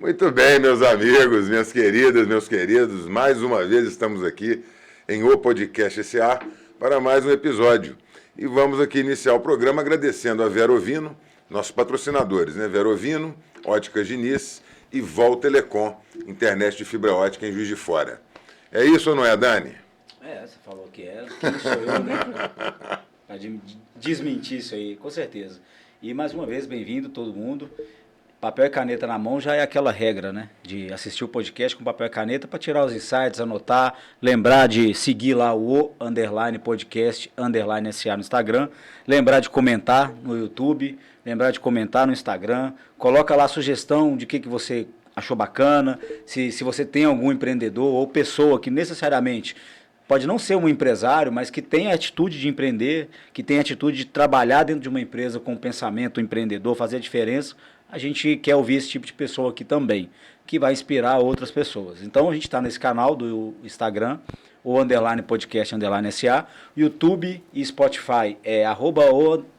Muito bem, meus amigos, minhas queridas, meus queridos, mais uma vez estamos aqui em O Podcast S.A. para mais um episódio. E vamos aqui iniciar o programa agradecendo a Vero Ovino, nossos patrocinadores, né? Vero Ovino, Óticas Diniz e Vol Telecom, internet de fibra ótica em Juiz de Fora. É isso ou não é, Dani? Você falou que era. Quem sou eu, né? Pra desmentir isso aí, com certeza. E mais uma vez, bem-vindo todo mundo. Papel e caneta na mão já é aquela regra, né? De assistir o podcast com papel e caneta para tirar os insights, anotar, lembrar de seguir lá o _podcast _SA no Instagram, lembrar de comentar no YouTube, lembrar de comentar no Instagram, coloca lá a sugestão de que você achou bacana, se você tem algum empreendedor ou pessoa que necessariamente pode não ser um empresário, mas que tem a atitude de empreender, que tem a atitude de trabalhar dentro de uma empresa com um pensamento empreendedor, fazer a diferença. A gente quer ouvir esse tipo de pessoa aqui também, que vai inspirar outras pessoas. Então a gente está nesse canal do Instagram, o _podcast _SA, YouTube e Spotify é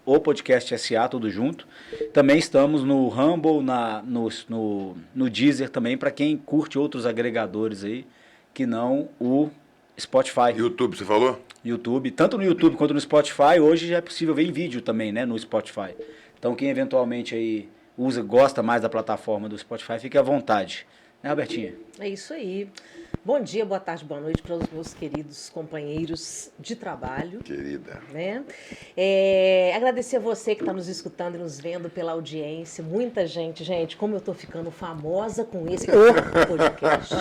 @o podcast SA, tudo junto. Também estamos no Rumble, no Deezer também, para quem curte outros agregadores aí, que não o Spotify. YouTube, você falou? YouTube, tanto no YouTube quanto no Spotify, hoje já é possível ver em vídeo também, né, no Spotify. Então quem eventualmente aí gosta mais da plataforma do Spotify, fique à vontade. Né, Robertinha? É isso aí. Bom dia, boa tarde, boa noite para os meus queridos companheiros de trabalho. Querida. Né? Agradecer a você que está nos escutando e nos vendo pela audiência. Muita gente, como eu estou ficando famosa com esse podcast.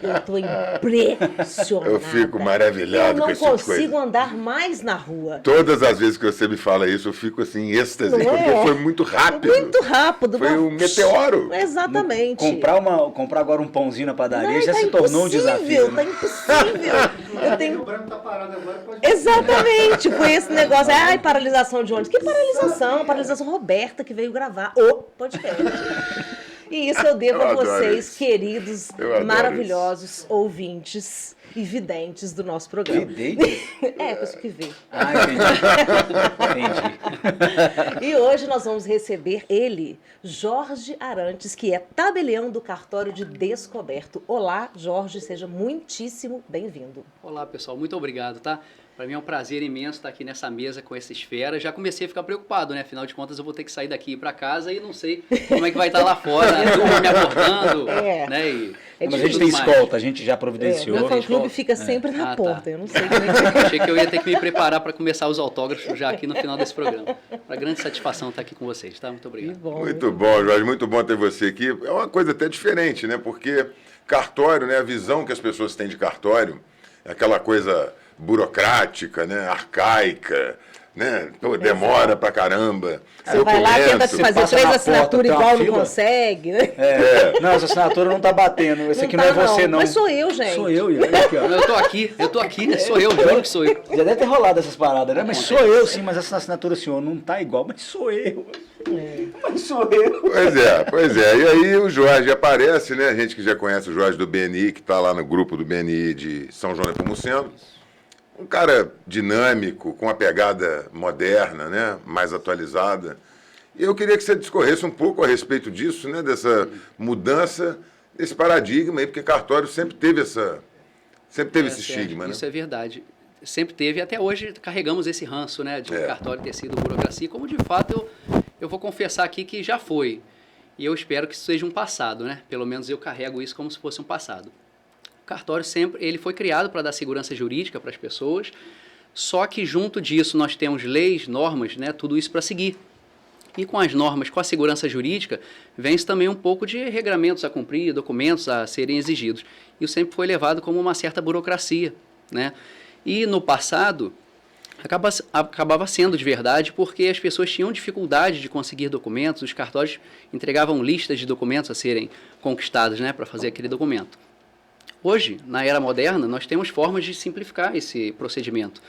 Eu estou impressionada. Eu fico maravilhado com esse tipo de coisa. Eu não consigo andar mais na rua. Todas as vezes que você me fala isso, eu fico assim, em êxtase, porque foi muito rápido. Muito rápido. Foi um meteoro. Exatamente. Comprar agora um pãozinho na padaria já se tornou um desafio. Tá impossível. O branco tá parado agora, pode... Exatamente, foi esse negócio. Ai, paralisação de ônibus. Que paralisação? Paralisação Roberta, que veio gravar o podcast. E isso eu devo a vocês, queridos, maravilhosos ouvintes e videntes do nosso programa. Vidente? Pessoa que vê. Entendi. E hoje nós vamos receber ele, Jorge Arantes, que é tabelião do cartório de Descoberto. Olá, Jorge, seja muitíssimo bem-vindo. Olá, pessoal, muito obrigado, tá? Para mim é um prazer imenso estar aqui nessa mesa com esses feras. Já comecei a ficar preocupado, né? Afinal de contas, eu vou ter que sair daqui para casa e não sei como é que vai estar lá fora, né? Turma me abordando, né? Mas a gente tem escolta, a gente já providenciou. Meu fã-clube fica sempre na porta, tá. eu não sei como é que... Achei que eu ia ter que me preparar para começar os autógrafos já aqui no final desse programa. Para grande satisfação estar aqui com vocês, tá? Muito obrigado. Muito bom, Jorge, muito bom ter você aqui. É uma coisa até diferente, né? Porque cartório, né? A visão que as pessoas têm de cartório é aquela coisa burocrática, né? Arcaica, né? Pô, demora pra caramba. Você vai lá, tenta fazer 3 assinaturas igual, não consegue, né? Não, essa assinatura não tá batendo. Esse aqui não é você, não. Mas sou eu, gente. Sou eu, aqui, ó. Eu tô aqui, né? Sou eu, juro que sou eu. Já deve ter rolado essas paradas, né? Mas sou eu, sim, mas essa assinatura, senhor, não tá igual, mas sou eu. Mas sou eu. Pois é. E aí o Jorge aparece, né? A gente que já conhece o Jorge do BNI, que tá lá no grupo do BNI de São João Nepomuceno. Um cara dinâmico, com uma pegada moderna, né? Mais atualizada. E eu queria que você discorresse um pouco a respeito disso, né? Dessa mudança, desse paradigma aí, porque cartório sempre teve esse estigma, né? Isso é verdade. Sempre teve, e até hoje carregamos esse ranço, né? De cartório ter sido burocracia, como de fato eu vou confessar aqui que já foi. E eu espero que isso seja um passado, né? Pelo menos eu carrego isso como se fosse um passado. O cartório ele foi criado para dar segurança jurídica para as pessoas, só que junto disso nós temos leis, normas, né, tudo isso para seguir. E com as normas, com a segurança jurídica, vem-se também um pouco de regramentos a cumprir, documentos a serem exigidos. Isso sempre foi levado como uma certa burocracia, né? E no passado, acabava sendo de verdade porque as pessoas tinham dificuldade de conseguir documentos, os cartórios entregavam listas de documentos a serem conquistados, né, para fazer aquele documento. Hoje, na era moderna, nós temos formas de simplificar esse procedimento.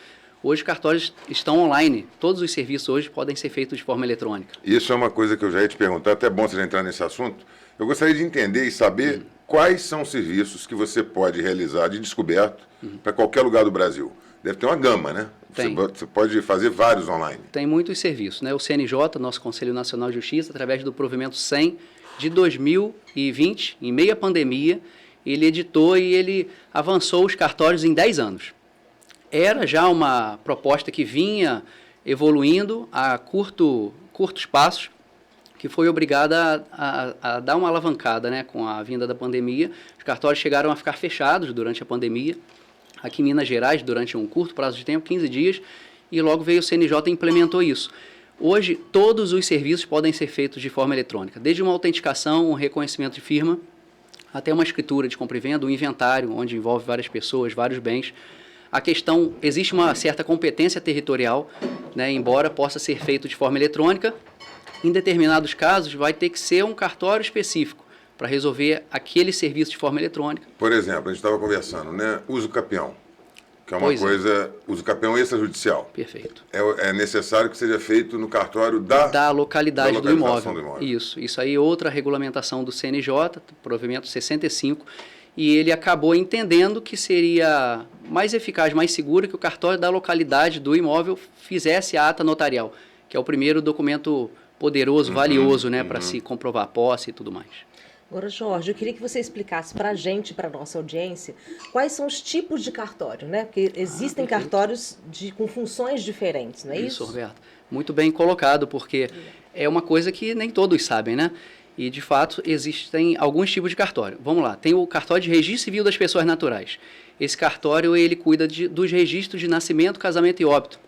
Hoje, os cartórios estão online. Todos os serviços hoje podem ser feitos de forma eletrônica. Isso é uma coisa que eu já ia te perguntar, até bom você já entrar nesse assunto. Eu gostaria de entender e saber quais são os serviços que você pode realizar de descoberto para qualquer lugar do Brasil. deve ter uma gama, né? Tem. Você pode fazer vários online. Tem muitos serviços, né? O CNJ, nosso Conselho Nacional de Justiça, através do provimento 100 de 2020, em meia pandemia, ele editou e ele avançou os cartórios em 10 anos. Era já uma proposta que vinha evoluindo a curtos passos, que foi obrigada a dar uma alavancada, né? Com a vinda da pandemia. Os cartórios chegaram a ficar fechados durante a pandemia, aqui em Minas Gerais, durante um curto prazo de tempo, 15 dias, e logo veio o CNJ e implementou isso. Hoje, todos os serviços podem ser feitos de forma eletrônica, desde uma autenticação, um reconhecimento de firma, até uma escritura de compra e venda, um inventário, onde envolve várias pessoas, vários bens. A questão, existe uma certa competência territorial, né, embora possa ser feito de forma eletrônica, em determinados casos vai ter que ser um cartório específico para resolver aquele serviço de forma eletrônica. Por exemplo, a gente estava conversando, né? Uso capião, que é uma Pois é. coisa, uso capião extrajudicial. Perfeito. É necessário que seja feito no cartório da localidade do localização imóvel. do imóvel. Isso aí outra regulamentação do CNJ, provimento 65, e ele acabou entendendo que seria mais eficaz, mais seguro que o cartório da localidade do imóvel fizesse a ata notarial, que é o primeiro documento poderoso, valioso, né, para se comprovar a posse e tudo mais. Agora, Jorge, eu queria que você explicasse para a gente, para a nossa audiência, quais são os tipos de cartório, né? Porque existem cartórios com funções diferentes, não é isso? Isso, Roberto. Muito bem colocado, porque é uma coisa que nem todos sabem, né? E, de fato, existem alguns tipos de cartório. Vamos lá, tem o cartório de registro civil das pessoas naturais. Esse cartório, ele cuida dos registros de nascimento, casamento e óbito.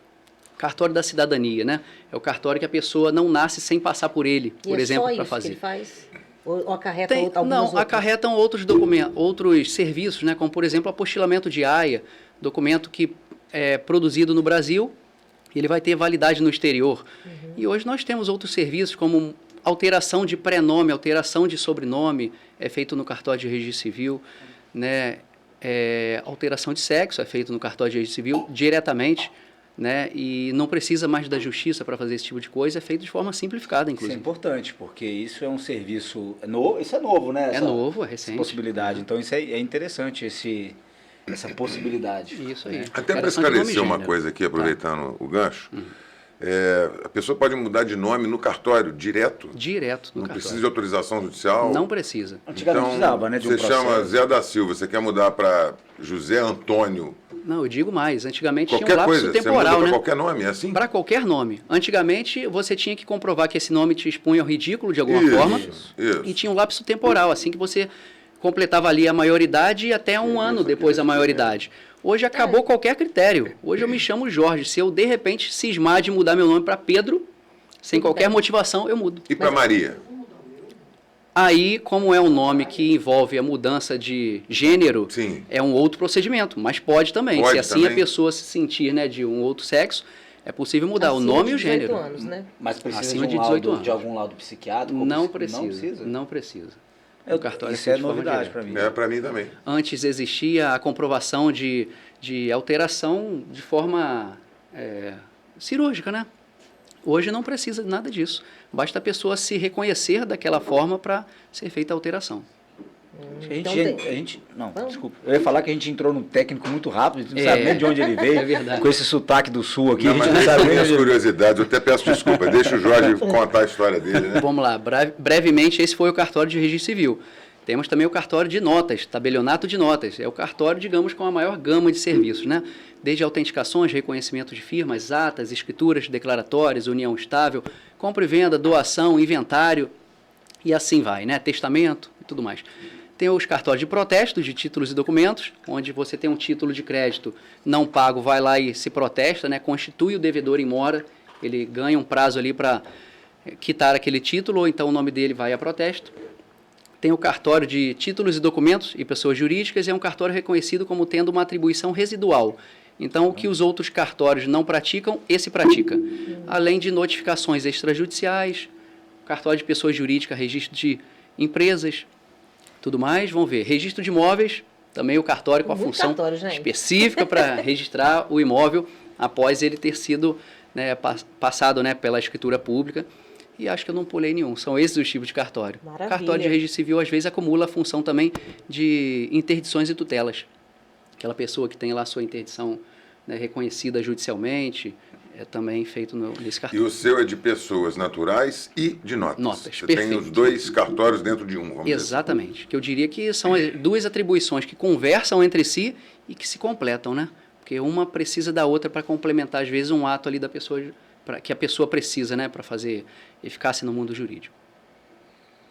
Cartório da cidadania, né? É o cartório que a pessoa não nasce sem passar por ele, por exemplo, para fazer. Que ele faz? Ou acarreta alguns Não, outros? acarretam outros documentos, outros serviços, né? Como, por exemplo, apostilamento de AIA, documento que é produzido no Brasil, ele vai ter validade no exterior. E hoje nós temos outros serviços, como alteração de prenome, alteração de sobrenome, é feito no cartório de registro civil, né? Alteração de sexo é feito no cartório de registro civil diretamente, né? E não precisa mais da justiça para fazer esse tipo de coisa, é feito de forma simplificada, Isso é inclusive. importante, porque isso é um serviço novo, isso é novo, né? É novo, é recente. Essa possibilidade. Então isso é interessante, essa possibilidade. Isso aí. Até para Alteração de nome e esclarecer uma gênero. coisa aqui, aproveitando o gancho, a pessoa pode mudar de nome no cartório direto? Direto no Não cartório. precisa de autorização judicial? Não precisa. Antigamente precisava, né? De um você chama processo. Zé da Silva, você quer mudar para José Antônio, Não, eu digo mais. Antigamente tinha um qualquer lapso coisa, você muda temporal, para né? qualquer nome, é assim? Para qualquer nome. Antigamente você tinha que comprovar que esse nome te expunha ao ridículo de alguma forma. Isso. E tinha um lapso temporal, assim que você completava ali a maioridade e até um ano depois da maioridade. Hoje acabou qualquer critério. Hoje eu me chamo Jorge. Se eu, de repente, cismar de mudar meu nome para Pedro, sem qualquer motivação, eu mudo. E para Maria? Aí, como é um nome que envolve a mudança de gênero, Sim. é um outro procedimento, mas pode também. Pode se assim também. a pessoa se sentir, né, de um outro sexo, é possível mudar o Acima nome de e o 18 gênero. anos, né? Mas precisa Acima de, de 18 anos. de algum laudo psiquiátrico? Não precisa. precisa. Não precisa. Eu, O cartório isso é feito de forma novidade direta. para mim. É, para mim também. Antes existia a comprovação de alteração de forma cirúrgica, né? Hoje não precisa de nada disso. Basta a pessoa se reconhecer daquela forma para ser feita a alteração. Não, desculpa. Eu ia falar que a gente entrou num técnico muito rápido, a gente não sabe nem de onde ele veio. É verdade. Com esse sotaque do sul aqui, Não, a gente mas não deixa sabe nem minhas onde ele veio. curiosidades, eu até peço desculpa. Deixa o Jorge contar a história dele, né? Vamos lá, brevemente, esse foi o cartório de registro civil. Temos também o cartório de notas, tabelionato de notas. É o cartório, digamos, com a maior gama de serviços, né? Desde autenticações, reconhecimento de firmas, atas, escrituras declaratórias, união estável, compra e venda, doação, inventário, e assim vai, né? Testamento e tudo mais. Tem os cartórios de protestos de títulos e documentos, onde você tem um título de crédito não pago, vai lá e se protesta, né? Constitui o devedor em mora, ele ganha um prazo ali para quitar aquele título, ou então o nome dele vai a protesto. Tem o cartório de títulos e documentos e pessoas jurídicas, é um cartório reconhecido como tendo uma atribuição residual. Então, o que os outros cartórios não praticam, esse pratica. Além de notificações extrajudiciais, cartório de pessoas jurídicas, registro de empresas, tudo mais. Vamos ver, registro de imóveis, também o cartório com a Muito função cartório, gente. específica para registrar o imóvel após ele ter sido, né, passado, né, pela escritura pública. E acho que eu não pulei nenhum. São esses os tipos de cartório. Maravilha. Cartório de registro civil, às vezes, acumula a função também de interdições e tutelas. Aquela pessoa que tem lá a sua interdição né, reconhecida judicialmente, também feito nesse E cartório. o seu é de pessoas naturais e de notas. Notas, Você perfeito. tem os 2 cartórios dentro de um, vamos dizer assim. Exatamente, que eu diria que são as 2 atribuições que conversam entre si e que se completam, né? Porque uma precisa da outra para complementar, às vezes, um ato ali da pessoa, que a pessoa precisa, né, para fazer eficácia no mundo jurídico.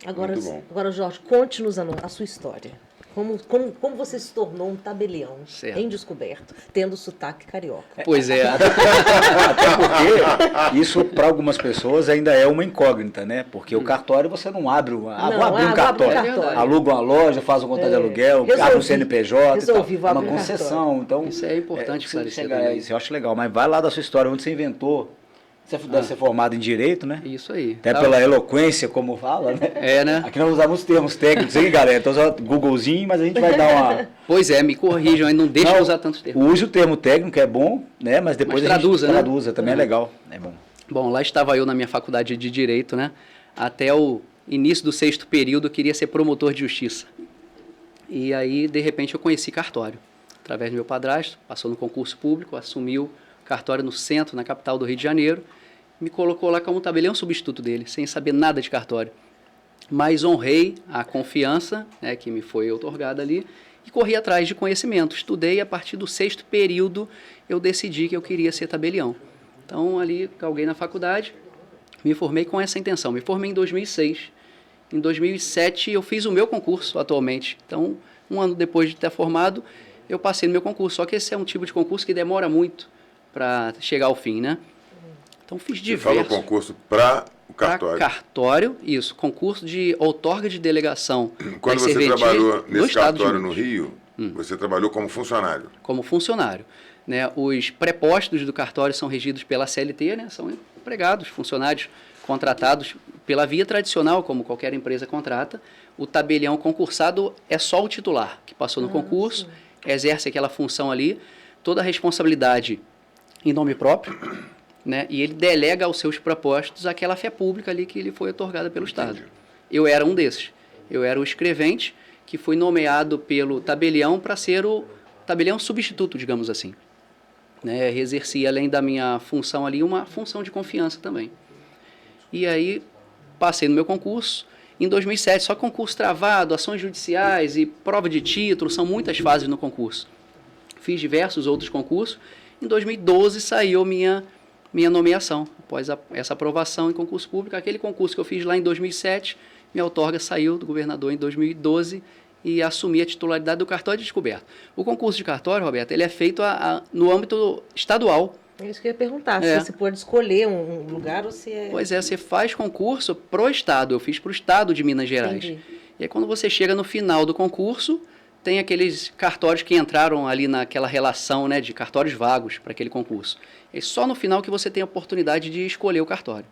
Agora, Muito bom. agora Jorge, conte-nos a sua história. Como você se tornou um tabelião Certo. em Descoberto, tendo sotaque carioca? Pois é. Até porque isso, para algumas pessoas, ainda é uma incógnita, né? Porque o cartório você não abre, vou abrir um abre um cartório. cartório. Aluga uma loja, faz um contrato de aluguel, Resolvi. abre um CNPJ, Resolvi, vou uma abrir um concessão. Então, Isso é importante esclarecer também. isso eu acho legal. Mas vai lá da sua história, onde você inventou. Você deve ser formado em Direito, né? Isso aí. Até Tá. pela eloquência, como fala, né? É, né? Aqui nós usamos termos técnicos, hein, galera? Então, só Googlezinho, mas a gente vai dar uma... Pois é, me corrijam aí, não deixa eu usar tantos termos. Use o termo técnico, é bom, né? Mas depois Mas a gente traduza, né? traduza, também é legal. É bom. Bom, lá estava eu na minha faculdade de Direito, né? Até o início do 6º período, eu queria ser promotor de justiça. E aí, de repente, eu conheci cartório. Através do meu padrasto, passou no concurso público, assumiu cartório no centro, na capital do Rio de Janeiro, me colocou lá como tabelião substituto dele, sem saber nada de cartório. Mas honrei a confiança, né, que me foi outorgada ali e corri atrás de conhecimento. Estudei, a partir do 6º período eu decidi que eu queria ser tabelião. Então ali galguei na faculdade, me formei com essa intenção. Me formei em 2006. Em 2007 eu fiz o meu concurso atualmente. Então, um ano depois de ter formado, eu passei no meu concurso. Só que esse é um tipo de concurso que demora muito para chegar ao fim, né? Então fiz Você fala diversos. concurso para o cartório. Para cartório, isso. Concurso de outorga de delegação. Quando das você serventias trabalhou do nesse Estado de cartório no Minas. Rio, você trabalhou como funcionário. Como funcionário, né? Os prepostos do cartório são regidos pela CLT, né? São empregados, funcionários contratados pela via tradicional, como qualquer empresa contrata. O tabelião concursado é só o titular, que passou no concurso, exerce aquela função ali, toda a responsabilidade em nome próprio, né? E ele delega aos seus prepostos aquela fé pública ali que lhe foi otorgada pelo Estado. Eu era um desses. Eu era o escrevente que foi nomeado pelo tabelião para ser o tabelião substituto, digamos assim. Né? Exercia, além da minha função ali, uma função de confiança também. E aí, passei no meu concurso. Em 2007, só concurso travado, ações judiciais e prova de título, são muitas fases no concurso. Fiz diversos outros concursos. Em 2012, saiu minha nomeação, após essa aprovação em concurso público. Aquele concurso que eu fiz lá em 2007, minha outorga saiu do governador em 2012 e assumi a titularidade do cartório de Descoberto. O concurso de cartório, Roberto, ele é feito no âmbito estadual. É isso que eu ia perguntar, É. se você pode escolher um lugar ou se é... Pois é, você faz concurso pro Estado, eu fiz pro Estado de Minas Gerais. Entendi. E aí quando você chega no final do concurso, tem aqueles cartórios que entraram ali naquela relação, né, de cartórios vagos para aquele concurso. É só no final que você tem a oportunidade de escolher o cartório.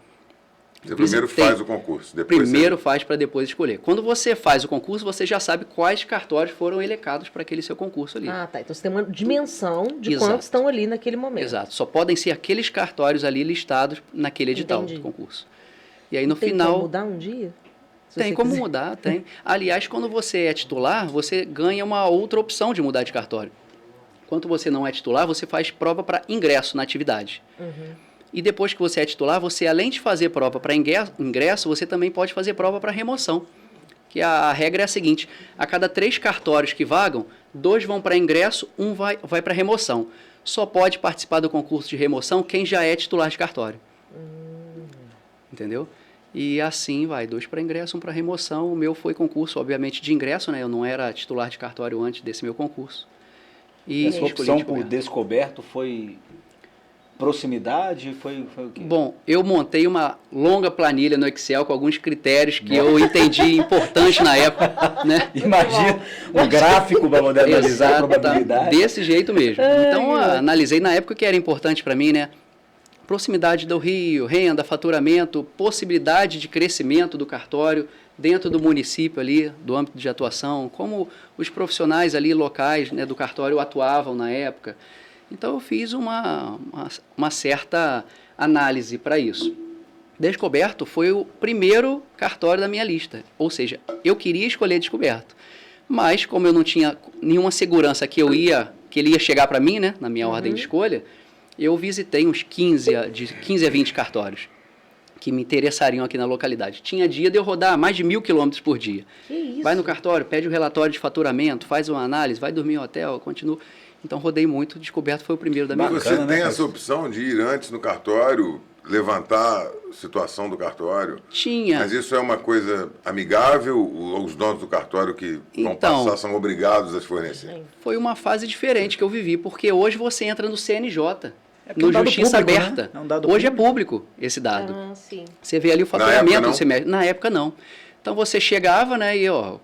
Você primeiro Visitei. faz o concurso, depois Primeiro faz para depois escolher. Quando você faz o concurso, você já sabe quais cartórios foram elecados para aquele seu concurso ali. Ah, tá. Então você tem uma dimensão de Exato. quantos estão ali naquele momento. Exato. Só podem ser aqueles cartórios ali listados naquele edital Entendi. do concurso. E aí no Tem final... como mudar um dia? Se Tem você como quiser. mudar, tem. Aliás, quando você é titular, você ganha uma outra opção de mudar de cartório. Quando você não é titular, você faz prova para ingresso na atividade. E depois que você é titular, você, além de fazer prova para ingresso, você também pode fazer prova para remoção. Que a regra é a seguinte: a cada 3 cartórios que vagam, 2 vão para ingresso, 1 vai para remoção. Só pode participar do concurso de remoção quem já é titular de cartório. Entendeu? E assim vai, 2 para ingresso, 1 para remoção. O meu foi concurso, obviamente, de ingresso, né? Eu não era titular de cartório antes desse meu concurso. E A sua escolhi opção por Descoberto. Descoberto foi proximidade? Foi o quê? Bom, eu montei uma longa planilha no Excel com alguns critérios que eu entendi importantes na época, né? Imagina um gráfico para poder analisar a Exato, probabilidade. desse jeito mesmo. Então, analisei na época o que era importante para mim, né? Proximidade do Rio, renda, faturamento, possibilidade de crescimento do cartório dentro do município ali, do âmbito de atuação, como os profissionais ali locais, né, do cartório atuavam na época. Então, eu fiz uma certa análise para isso. Descoberto foi o primeiro cartório da minha lista, ou seja, eu queria escolher Descoberto. Mas, como eu não tinha nenhuma segurança que eu ia que ele ia chegar para mim, né, na minha ordem de escolha, eu visitei uns 15 a 20 cartórios que me interessariam aqui na localidade. Tinha dia de eu rodar mais de 1.000 quilômetros por dia. Que isso? Vai no cartório, pede o relatório de faturamento, faz uma análise, vai dormir em hotel, continua. Então, rodei muito, Descoberto foi o primeiro da minha Mas vida. você tem essa opção de ir antes no cartório, levantar a situação do cartório? Tinha. Mas isso é uma coisa amigável? Ou os donos do cartório que vão Então, passar são obrigados a fornecer? Foi uma fase diferente que eu vivi, porque hoje você entra no CNJ, É porque é no um dado Justiça público, né? Aberta. É um dado Hoje é público esse dado. Ah, sim. Você vê ali o época, faturamento não? do semestre. Na época, não. Então, você chegava, né, e, ó,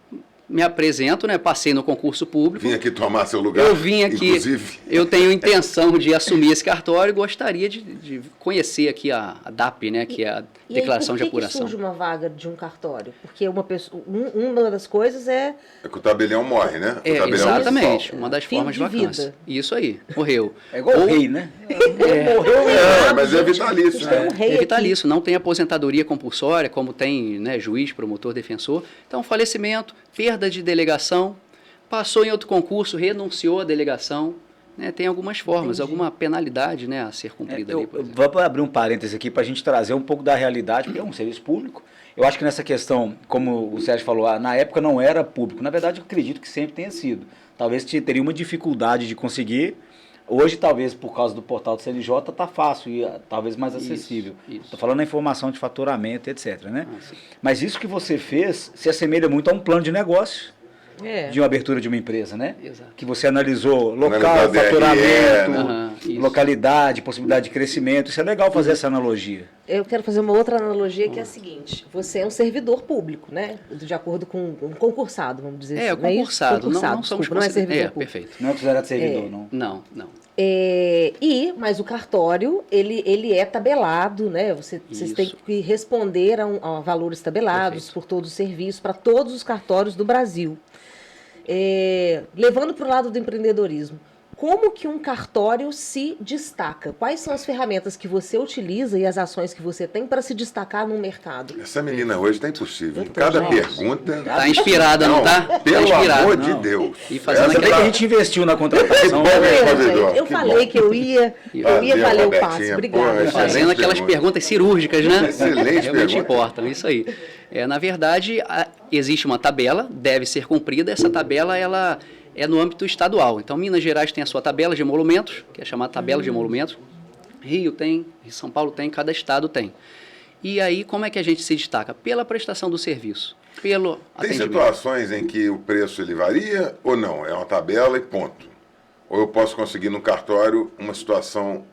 me apresento, né, passei no concurso público. Vim aqui tomar seu lugar, Eu vim aqui, inclusive. eu tenho intenção de assumir esse cartório e gostaria de conhecer aqui a DAP, né, que é a Declaração de E aí, por que Apuração. surge uma vaga de um cartório? Porque uma pessoa, uma das coisas é É que o tabelião morre, né? O É, tabelião exatamente, dissolve. uma das Fim formas de de vacância. vida. Isso aí, morreu. É igual o Ou- rei, né? É, mas é vitalício, Tem um né? rei É aqui. vitalício, não tem aposentadoria compulsória, como tem, né, juiz, promotor, defensor. Então, falecimento, perda de delegação, passou em outro concurso, renunciou à delegação. Né, tem algumas formas, alguma penalidade, né, a ser cumprida ali. por Eu exemplo. vou abrir um parêntese aqui para a gente trazer um pouco da realidade, porque é um serviço público. Eu acho que nessa questão, como o Sérgio falou, na época não era público. Na verdade, eu acredito que sempre tenha sido. Talvez teria uma dificuldade de conseguir. Hoje, talvez, por causa do portal do CNJ, está fácil e talvez mais acessível. isso. Estou falando da informação de faturamento, etc. Né? sim. Mas isso que você fez se assemelha muito a um plano de negócio. É. De uma abertura de uma empresa, né? Exato. Que você analisou local, Analisar DRE, faturamento, né? Aham, isso. localidade, possibilidade de crescimento. Isso é legal fazer essa analogia. Eu quero fazer uma outra analogia que é a seguinte: você é um servidor público, né? De acordo com um concursado, vamos dizer É, assim. não isso? concursado, não somos desculpa, não é servidor público. perfeito. Não é considerado servidor, não. Não. Mas o cartório, ele é tabelado, né? Vocês Isso. têm que responder a valores tabelados Perfeito. por todos os serviços, para todos os cartórios do Brasil. Levando para o lado do empreendedorismo, como que um cartório se destaca? Quais são as ferramentas que você utiliza e as ações que você tem para se destacar no mercado? Essa menina hoje tá impossível. Eu tô, Cada gente. pergunta... Tá inspirada, não tá? Pelo tá inspirada. amor de não. Deus. E fazendo Essa Você vê que tá- a gente investiu na contratação. Que bom, né? hein? Gente, Provedor, eu que falei bom. que eu ia Valeu, valer o Robertinha. passo. Obrigada. Pô, gente. Fazendo aquelas perguntas cirúrgicas, né? Excelente Realmente pergunta. importam, isso aí. Na verdade, existe uma tabela, deve ser cumprida. Essa tabela, ela é no âmbito estadual. Então, Minas Gerais tem a sua tabela de emolumentos, que é chamada tabela de emolumentos. Rio tem, São Paulo tem, cada estado tem. E aí, como é que a gente se destaca? Pela prestação do serviço, pelo Tem atendimento. situações em que o preço ele varia ou não? É uma tabela e ponto. Ou eu posso conseguir no cartório uma situação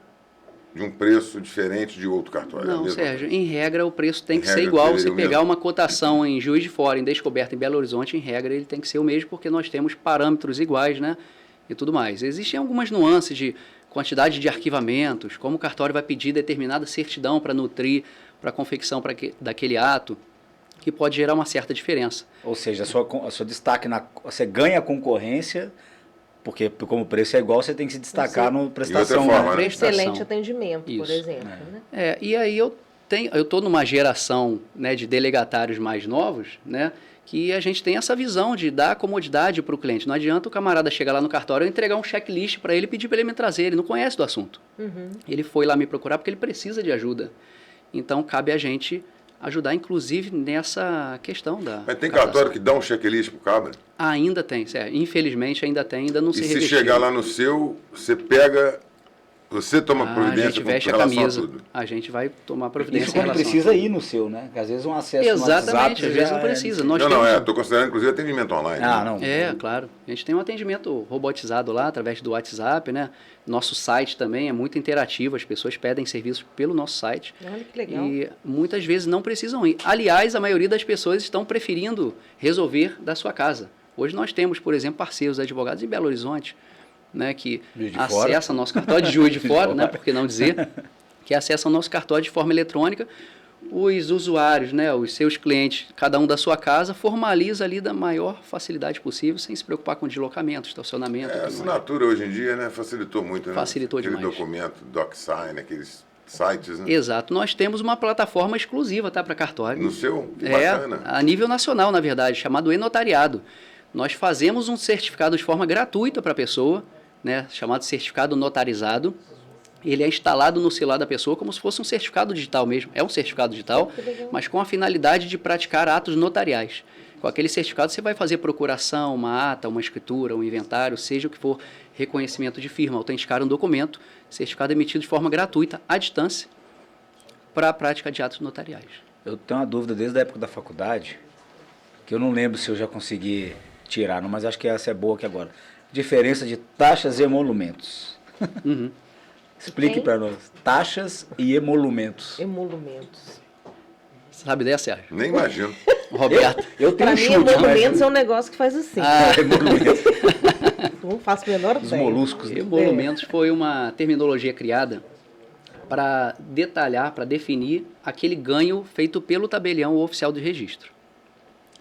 de um preço diferente de outro cartório? É a Não, mesma Sérgio, coisa? em regra o preço tem Em que ser regra, igual. seria Você o pegar mesmo. uma cotação em Juiz de Fora, em Descoberta, em Belo Horizonte, em regra ele tem que ser o mesmo, porque nós temos parâmetros iguais, né? E tudo mais. Existem algumas nuances de quantidade de arquivamentos, como o cartório vai pedir determinada certidão para nutrir, para a confecção daquele ato, que pode gerar uma certa diferença. Ou seja, a sua destaque, você ganha concorrência, porque como o preço é igual, você tem que se destacar no prestação. forma, né? Prestação. Excelente atendimento, por Isso. exemplo. Né? E aí eu estou numa geração, né, de delegatários mais novos, né, que a gente tem essa visão de dar comodidade para o cliente. Não adianta o camarada chegar lá no cartório e entregar um checklist para ele e pedir para ele me trazer. Ele não conhece do assunto. Ele foi lá me procurar porque ele precisa de ajuda. Então, cabe a gente ajudar, inclusive, nessa questão da Mas tem captação. cartório que dá um checklist pro cabra? Ainda tem, Sérgio. Infelizmente, ainda tem, ainda não se E se revestiu. chegar lá no seu, você pega... Você toma a providência gente com veste a relação camisa. tudo. A gente vai tomar providência Isso em quando relação a precisa tudo. ir no seu, né? Porque às vezes um acesso no Exatamente, WhatsApp às vezes já não precisa. é- Nós Não, temos... estou considerando inclusive atendimento online. Ah, né? não. É, claro. A gente tem um atendimento robotizado lá, através do WhatsApp, né? Nosso site também é muito interativo, as pessoas pedem serviços pelo nosso site. Olha que legal. E muitas vezes não precisam ir. Aliás, a maioria das pessoas estão preferindo resolver da sua casa. Hoje nós temos, por exemplo, parceiros advogados em Belo Horizonte, né, que Juiz de Fora. acessam nosso cartório de Juiz de Fora, né, Fora. por que não dizer, que acessam nosso cartório de forma eletrônica. Os usuários, né, os seus clientes, cada um da sua casa, formaliza ali da maior facilidade possível, sem se preocupar com deslocamento, estacionamento. A tudo mais. assinatura hoje em dia, né, facilitou muito, né? Facilitou Aquele demais. documento, DocSign, aqueles sites, né? Exato. Nós temos uma plataforma exclusiva, tá, para cartório. No seu? Que É, bacana. a nível nacional, na verdade, chamado e-notariado. Nós fazemos um certificado de forma gratuita para a pessoa, né, chamado certificado notarizado. Ele é instalado no celular da pessoa como se fosse um certificado digital mesmo. É um certificado digital, mas com a finalidade de praticar atos notariais. Com aquele certificado você vai fazer procuração, uma ata, uma escritura, um inventário, seja o que for, reconhecimento de firma, autenticar um documento, certificado emitido de forma gratuita, à distância, para a prática de atos notariais. Eu tenho uma dúvida desde a época da faculdade, que eu não lembro se eu já consegui tirar, não, mas acho que essa é boa aqui agora. Diferença de taxas e emolumentos. Uhum. Explique para nós. Taxas e emolumentos. Emolumentos. Sabe dessa, Sérgio? Nem imagino. Roberto. Eu tenho Pra um mim, chute, emolumentos é um negócio que faz assim. emolumentos. Não faço a menor Os ideia. moluscos. né? Emolumentos foi uma terminologia criada para detalhar, para definir aquele ganho feito pelo tabelião oficial de registro.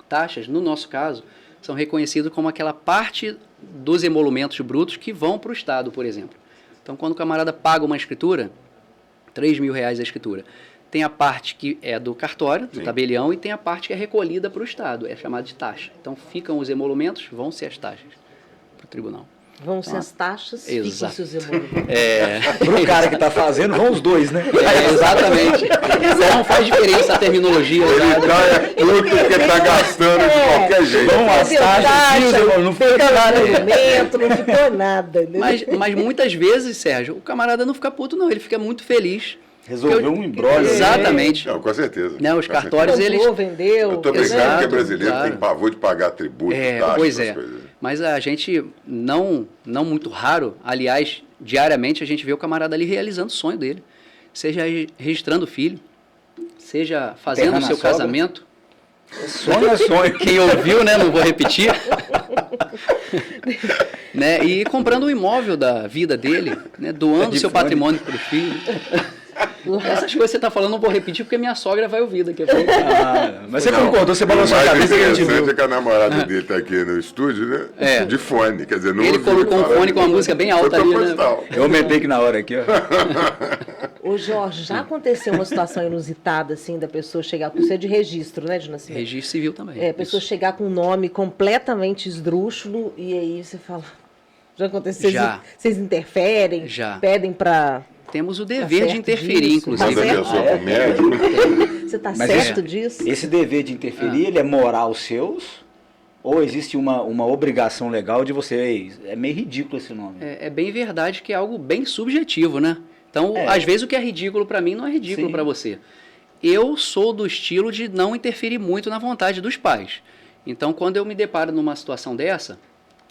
Taxas, no nosso caso, são reconhecidas como aquela parte dos emolumentos brutos que vão para o Estado, por exemplo. Então, quando o camarada paga uma escritura, R$3.000 a escritura, tem a parte que é do cartório, do tabelião, e tem a parte que é recolhida para o Estado, é chamada de taxa. Então, ficam os emolumentos, vão ser as taxas para o tribunal. Vão ser as taxas, Exato. ficam-se os emolumentos. Pro cara que tá fazendo, vão os dois, né? Exatamente. Não faz diferença a terminologia. Ele dá tudo porque tá gastando de qualquer jeito. Vão as Entendeu? taxas e os emolumentos. Não fica nada. Emolumento, não ficou nada. Entendeu? Mas muitas vezes, Sérgio, o camarada não fica puto, não. Ele fica muito feliz. Resolveu um embrólio. Exatamente. Não, com certeza. Né, os Com cartórios, certeza. eles... Comprou, vendeu. Eu tô brincando Exato, porque brasileiro claro. tem pavor de pagar tributo, taxa, Pois essas é. coisas. Mas a gente, não muito raro, aliás, diariamente a gente vê o camarada ali realizando o sonho dele. Seja registrando o filho, seja fazendo o Enterrando seu a sogra. casamento. Sonho é sonho. Quem ouviu, né? Não vou repetir. Né? E comprando o imóvel da vida dele, né? Doando De seu fone. patrimônio para o filho. Essas coisas que você está falando, não vou repetir porque minha sogra vai ouvir daqui a pouco. Mas você Não, concordou, você o balançou a mais cabeça que a gente interessante viu. é que a namorada dele tá aqui no estúdio, né? É. De fone, quer dizer, não Ele ouviu colocou um falar. fone com uma música bem alta Foi ali, né? proposital. Eu aumentei aqui na hora aqui, ó. Ô, Jorge, já aconteceu uma situação inusitada, assim, da pessoa chegar... Porque isso é de registro, né, de nascimento. Registro civil também. É, a pessoa chegar com um nome completamente esdrúxulo e aí você fala... Já aconteceu? Já. Vocês interferem? Já. Pedem pra... Temos o Tá dever de certo interferir, disso? inclusive. Manda a certo. pessoa pro médico. Você tá Mas certo isso- disso? Esse dever de interferir, ele é moral seus? Ou existe uma obrigação legal de você... "Ei, é meio ridículo esse nome. É bem verdade que é algo bem subjetivo, né? Então, É. às vezes o que é ridículo para mim não é ridículo Sim. para você. Eu sou do estilo de não interferir muito na vontade dos pais. Então, quando eu me deparo numa situação dessa,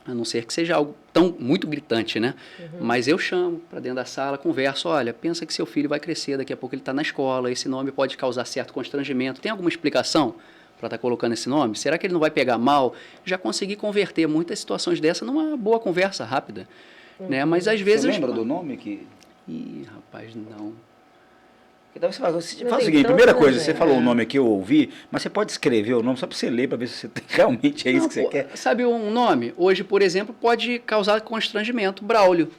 a não ser que seja algo tão muito gritante, né? Mas eu chamo para dentro da sala, converso, olha, pensa que seu filho vai crescer, daqui a pouco ele está na escola, esse nome pode causar certo constrangimento. Tem alguma explicação para estar colocando esse nome? Será que ele não vai pegar mal? Já consegui converter muitas situações dessa numa boa conversa rápida. Né? Mas às vezes... Você lembra do nome que... Ih, rapaz, não. Então você faz o seguinte, tem primeira tanto, coisa, né, você falou o nome aqui, eu ouvi, mas você pode escrever o nome só para você ler, para ver se você realmente é isso Não, que você pô, quer. Sabe um nome? Hoje, por exemplo, pode causar constrangimento. Braulio.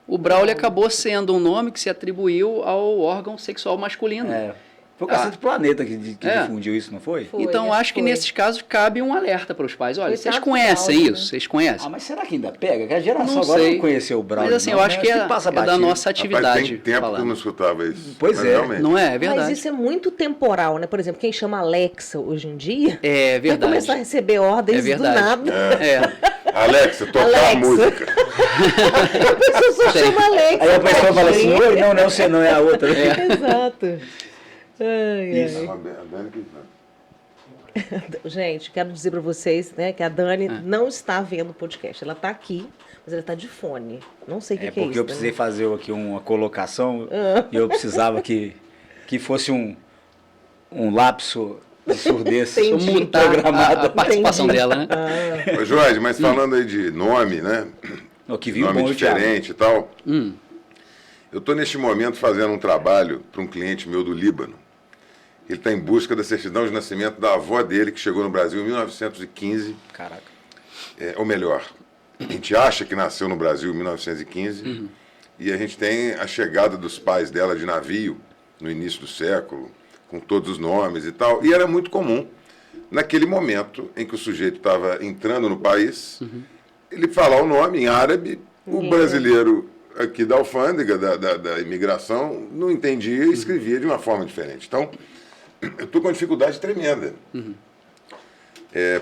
O Braulio acabou sendo um nome que se atribuiu ao órgão sexual masculino. É, foi o Cacete do Planeta que É. difundiu isso, não foi? Foi, Então, acho que foi. nesses casos cabe um alerta para os pais. Olha, Coitado vocês do conhecem Braulio, isso? né? Vocês conhecem? Ah, mas será que ainda pega? Que a geração Não agora sei. não conheceu o Braulio. Mas assim, não, eu acho né? que é passa da batido. nossa Rapaz, atividade. tem tempo falar. que eu não escutava isso. Pois Mas é. realmente. Não é? É verdade. Mas isso é muito temporal, né? Por exemplo, quem chama Alexa hoje em dia É vai verdade. começar a receber ordens É verdade. do nada. É. Alexa, tocar Alexa. a música. A pessoa só Sei. chama Alexa. Aí a pessoa fala assim, tadinha. oi, não, você não é a outra. Exato. Ai, Isso. A Dani que- ai. Gente, quero dizer pra vocês, né, que a Dani não está vendo o podcast. Ela tá aqui, mas ela tá de fone. Não sei o que, É que é porque isso. eu precisei né? fazer aqui uma colocação e eu precisava que fosse um lapso de surdez Entendi. Mutar programado. a participação Entendi. dela, né? Ô, Jorge, mas falando aí de nome, né? O que viu Nome bom, Thiago. diferente e tal. Eu estou neste momento fazendo um trabalho para um cliente meu do Líbano. Ele está em busca da certidão de nascimento da avó dele, que chegou no Brasil em 1915. Caraca. Ou melhor, a gente acha que nasceu no Brasil em 1915 e a gente tem a chegada dos pais dela de navio no início do século, com todos os nomes e tal. E era muito comum, naquele momento em que o sujeito estava entrando no país, ele falar o nome em árabe O brasileiro aqui da alfândega, da imigração, não entendia e escrevia de uma forma diferente. Então, eu estou com uma dificuldade tremenda.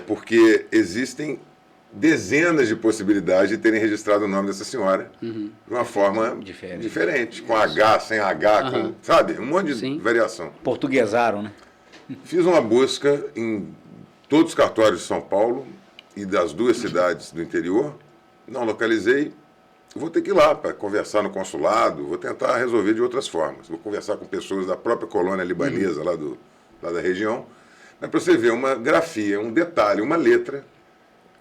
Porque existem dezenas de possibilidades de terem registrado o nome dessa senhora de uma forma diferente. Com H, sem H, com, sabe? Um monte de variação. Portuguesaram, né? Fiz uma busca em todos os cartórios de São Paulo e das 2 cidades do interior. Não localizei. Vou ter que ir lá para conversar no consulado, vou tentar resolver de outras formas. Vou conversar com pessoas da própria colônia libanesa lá da região. Mas para você ver, uma grafia, um detalhe, uma letra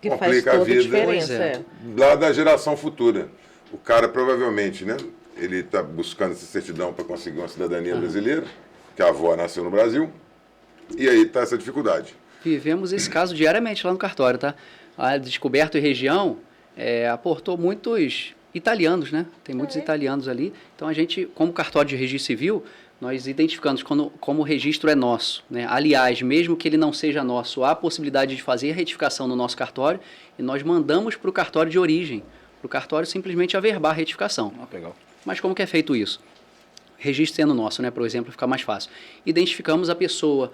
que complica faz toda a vida diferença, lá da geração futura. O cara provavelmente, né, ele está buscando essa certidão para conseguir uma cidadania brasileira, que a avó nasceu no Brasil, e aí está essa dificuldade. Vivemos esse caso diariamente lá no cartório, tá? A Descoberto e Região aportou muitos italianos, né? Tem muitos italianos ali. Então a gente, como cartório de registro civil, nós identificamos como o registro é nosso, né? Aliás, mesmo que ele não seja nosso, há a possibilidade de fazer retificação no nosso cartório e nós mandamos para o cartório de origem, para o cartório simplesmente averbar a retificação. Legal. Mas como que é feito isso? Registro sendo nosso, né? Por exemplo, fica mais fácil. Identificamos a pessoa,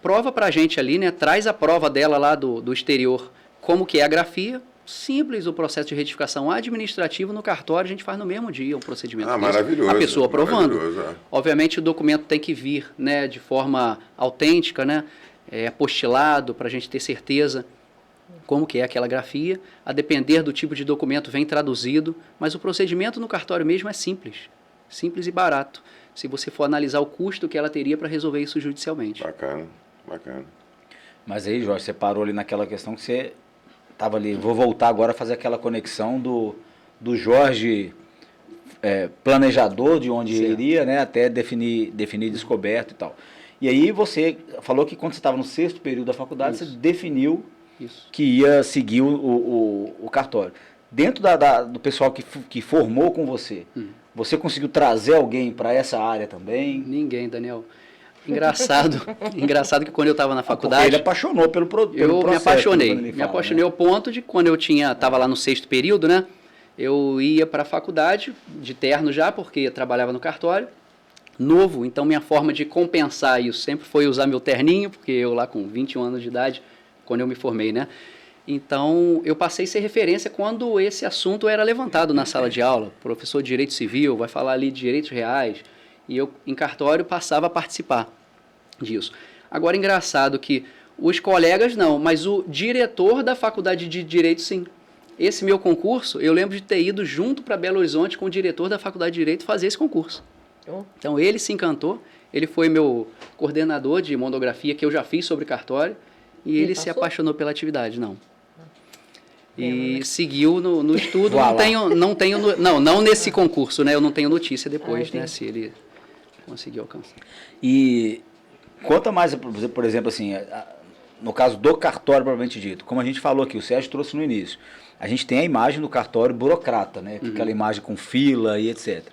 prova para a gente ali, né? Traz a prova dela lá do exterior, como que é a grafia. Simples o processo de retificação administrativa no cartório, a gente faz no mesmo dia o procedimento. Maravilhoso. A pessoa aprovando. Maravilhoso. Obviamente o documento tem que vir, né, de forma autêntica, né, apostilado, para a gente ter certeza como que é aquela grafia. A depender do tipo de documento vem traduzido, mas o procedimento no cartório mesmo é simples e barato, se você for analisar o custo que ela teria para resolver isso judicialmente. Bacana. Mas aí, Jorge, você parou ali naquela questão que você estava ali, vou voltar agora a fazer aquela conexão do Jorge planejador de onde iria, né, até definir descoberto e tal. E aí você falou que quando você estava no 6º período da faculdade, você definiu que ia seguir o cartório. Dentro do pessoal que formou com você, você conseguiu trazer alguém para essa área também? Ninguém, Daniel. Engraçado que quando eu estava na faculdade... Porque ele apaixonou pelo processo. Eu me apaixonei ao ponto de quando eu estava lá no 6º período, né? Eu ia para a faculdade, de terno já, porque eu trabalhava no cartório, novo, então minha forma de compensar isso sempre foi usar meu terninho, porque eu lá com 21 anos de idade, quando eu me formei, né? Então, eu passei a ser referência quando esse assunto era levantado na sala de aula. O professor de Direito Civil vai falar ali de direitos reais, e eu, em cartório, passava a participar disso. Agora, engraçado que os colegas não, mas o diretor da faculdade de Direito, sim. Esse meu concurso, eu lembro de ter ido junto para Belo Horizonte com o diretor da faculdade de Direito fazer esse concurso. Então, ele se encantou, ele foi meu coordenador de monografia que eu já fiz sobre cartório, e ele se apaixonou pela atividade, não. E seguiu no estudo, não nesse concurso, né? Eu não tenho notícia depois, né? Se ele conseguiu alcançar. E conta mais, por exemplo, assim, no caso do cartório propriamente dito, como a gente falou aqui, o Sérgio trouxe no início, a gente tem a imagem do cartório burocrata, né? Aquela imagem com fila e etc.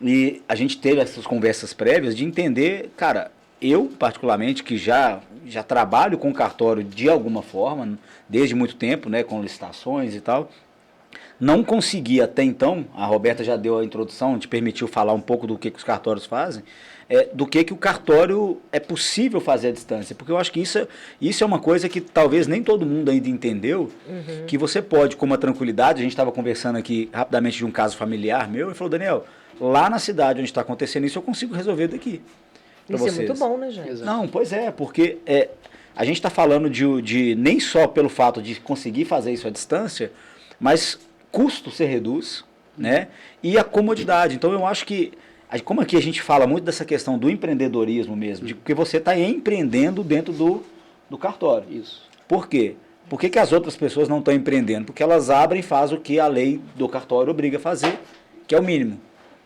E a gente teve essas conversas prévias de entender, cara, eu particularmente, que já trabalho com cartório de alguma forma, desde muito tempo, né, com licitações e tal, não consegui até então, a Roberta já deu a introdução, te permitiu falar um pouco do que os cartórios fazem, do que o cartório é possível fazer à distância, porque eu acho que isso é uma coisa que talvez nem todo mundo ainda entendeu, que você pode, com uma tranquilidade, a gente estava conversando aqui rapidamente de um caso familiar meu, e falou, Daniel, lá na cidade onde está acontecendo isso, eu consigo resolver daqui. Isso é muito bom, né, gente? Não, pois é, porque a gente está falando de nem só pelo fato de conseguir fazer isso à distância, mas custo se reduz, né? E a comodidade. Então eu acho que, como aqui a gente fala muito dessa questão do empreendedorismo mesmo, de que você está empreendendo dentro do cartório. Isso. Por quê? Por que as outras pessoas não estão empreendendo? Porque elas abrem e fazem o que a lei do cartório obriga a fazer, que é o mínimo.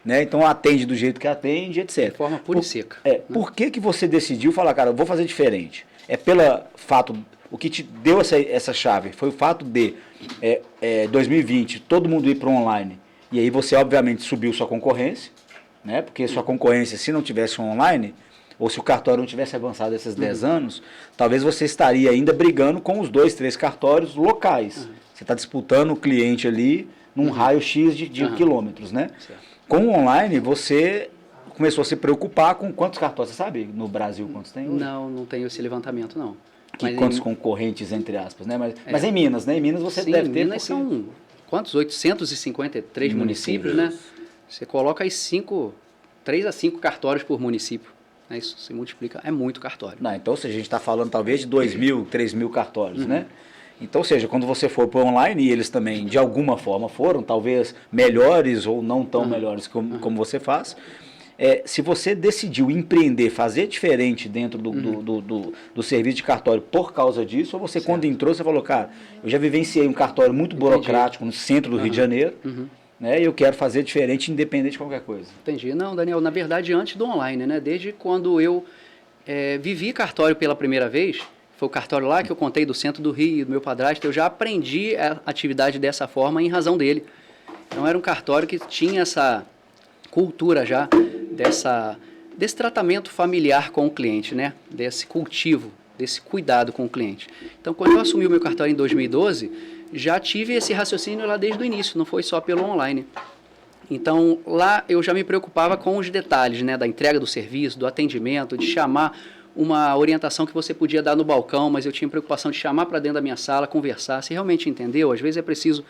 Né? Então atende do jeito que atende, etc. De forma pura e seca. Por que você decidiu falar, cara, eu vou fazer diferente? Pelo fato, o que te deu essa chave foi o fato de 2020 todo mundo ir para o online, e aí você obviamente subiu sua concorrência, né? Porque sua concorrência, se não tivesse online, ou se o cartório não tivesse avançado esses 10 anos, talvez você estaria ainda brigando com os 2, 3 cartórios locais. Você está disputando o cliente ali num raio X de quilômetros, né? Certo. Com o online, você começou a se preocupar com quantos cartórios, você sabe no Brasil quantos tem hoje? Não tenho esse levantamento, não. Quantos concorrentes, entre aspas, né? Mas em Minas, né? Em Minas você deve ter... Minas são, quantos? 853 municípios, né? Você coloca aí 3 a 5 cartórios por município. Né? Isso se multiplica, é muito cartório. Não, então, se a gente está falando talvez de 2.000, 3.000 cartórios, né? Então, ou seja, quando você for para o online, e eles também, de alguma forma, foram, talvez melhores ou não tão melhores como você faz, se você decidiu empreender, fazer diferente dentro do serviço de cartório por causa disso, ou você, quando entrou, você falou, cara, eu já vivenciei um cartório muito burocrático no centro do Rio de Janeiro, né, e eu quero fazer diferente, independente de qualquer coisa. Entendi. Não, Daniel, na verdade, antes do online, né? Desde quando eu vivi cartório pela primeira vez, foi o cartório lá que eu contei do centro do Rio, do meu padrasto, eu já aprendi a atividade dessa forma em razão dele. Então, era um cartório que tinha essa cultura já, desse tratamento familiar com o cliente, né? Desse cultivo, desse cuidado com o cliente. Então, quando eu assumi o meu cartório em 2012, já tive esse raciocínio lá desde o início, não foi só pelo online. Então, lá eu já me preocupava com os detalhes, né? Da entrega do serviço, do atendimento, de chamar uma orientação que você podia dar no balcão, mas eu tinha preocupação de chamar para dentro da minha sala, conversar, se realmente entendeu, às vezes é preciso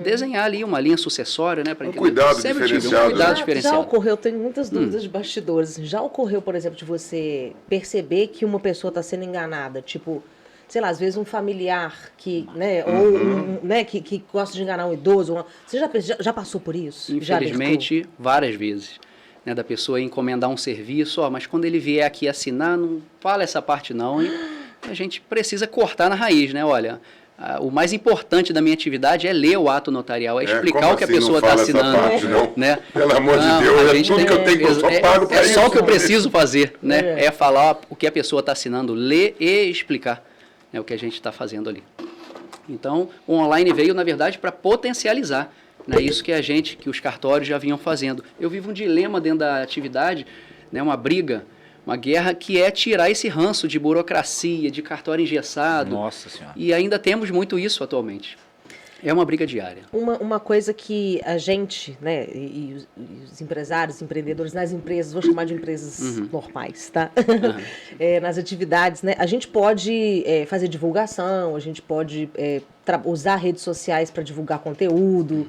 desenhar ali uma linha sucessória, né, para entender. Cuidado diferenciado. Cuidado diferenciado. Já ocorreu, eu tenho muitas dúvidas de bastidores, já ocorreu, por exemplo, de você perceber que uma pessoa está sendo enganada, tipo, sei lá, às vezes um familiar que, né, ou né, que gosta de enganar um idoso, você já passou por isso? Infelizmente, várias vezes. Né, da pessoa encomendar um serviço, mas quando ele vier aqui assinar, não fala essa parte não, e a gente precisa cortar na raiz, né? Olha, o mais importante da minha atividade é ler o ato notarial, é explicar o que a pessoa está assinando. Né? Pelo amor de Deus, é tudo que eu tenho, que eu só pago para isso. É só o que eu preciso fazer, né? É falar o que a pessoa está assinando, ler e explicar, né, o que a gente está fazendo ali. Então, o online veio, na verdade, para potencializar. É isso que os cartórios já vinham fazendo. Eu vivo um dilema dentro da atividade, né, uma briga, uma guerra, que é tirar esse ranço de burocracia, de cartório engessado. Nossa Senhora. E ainda temos muito isso atualmente. É uma briga diária. Uma coisa que a gente, né, e os empresários, empreendedores nas empresas, vou chamar de empresas normais, tá? Nas atividades, né, a gente pode fazer divulgação, a gente pode usar redes sociais para divulgar conteúdo.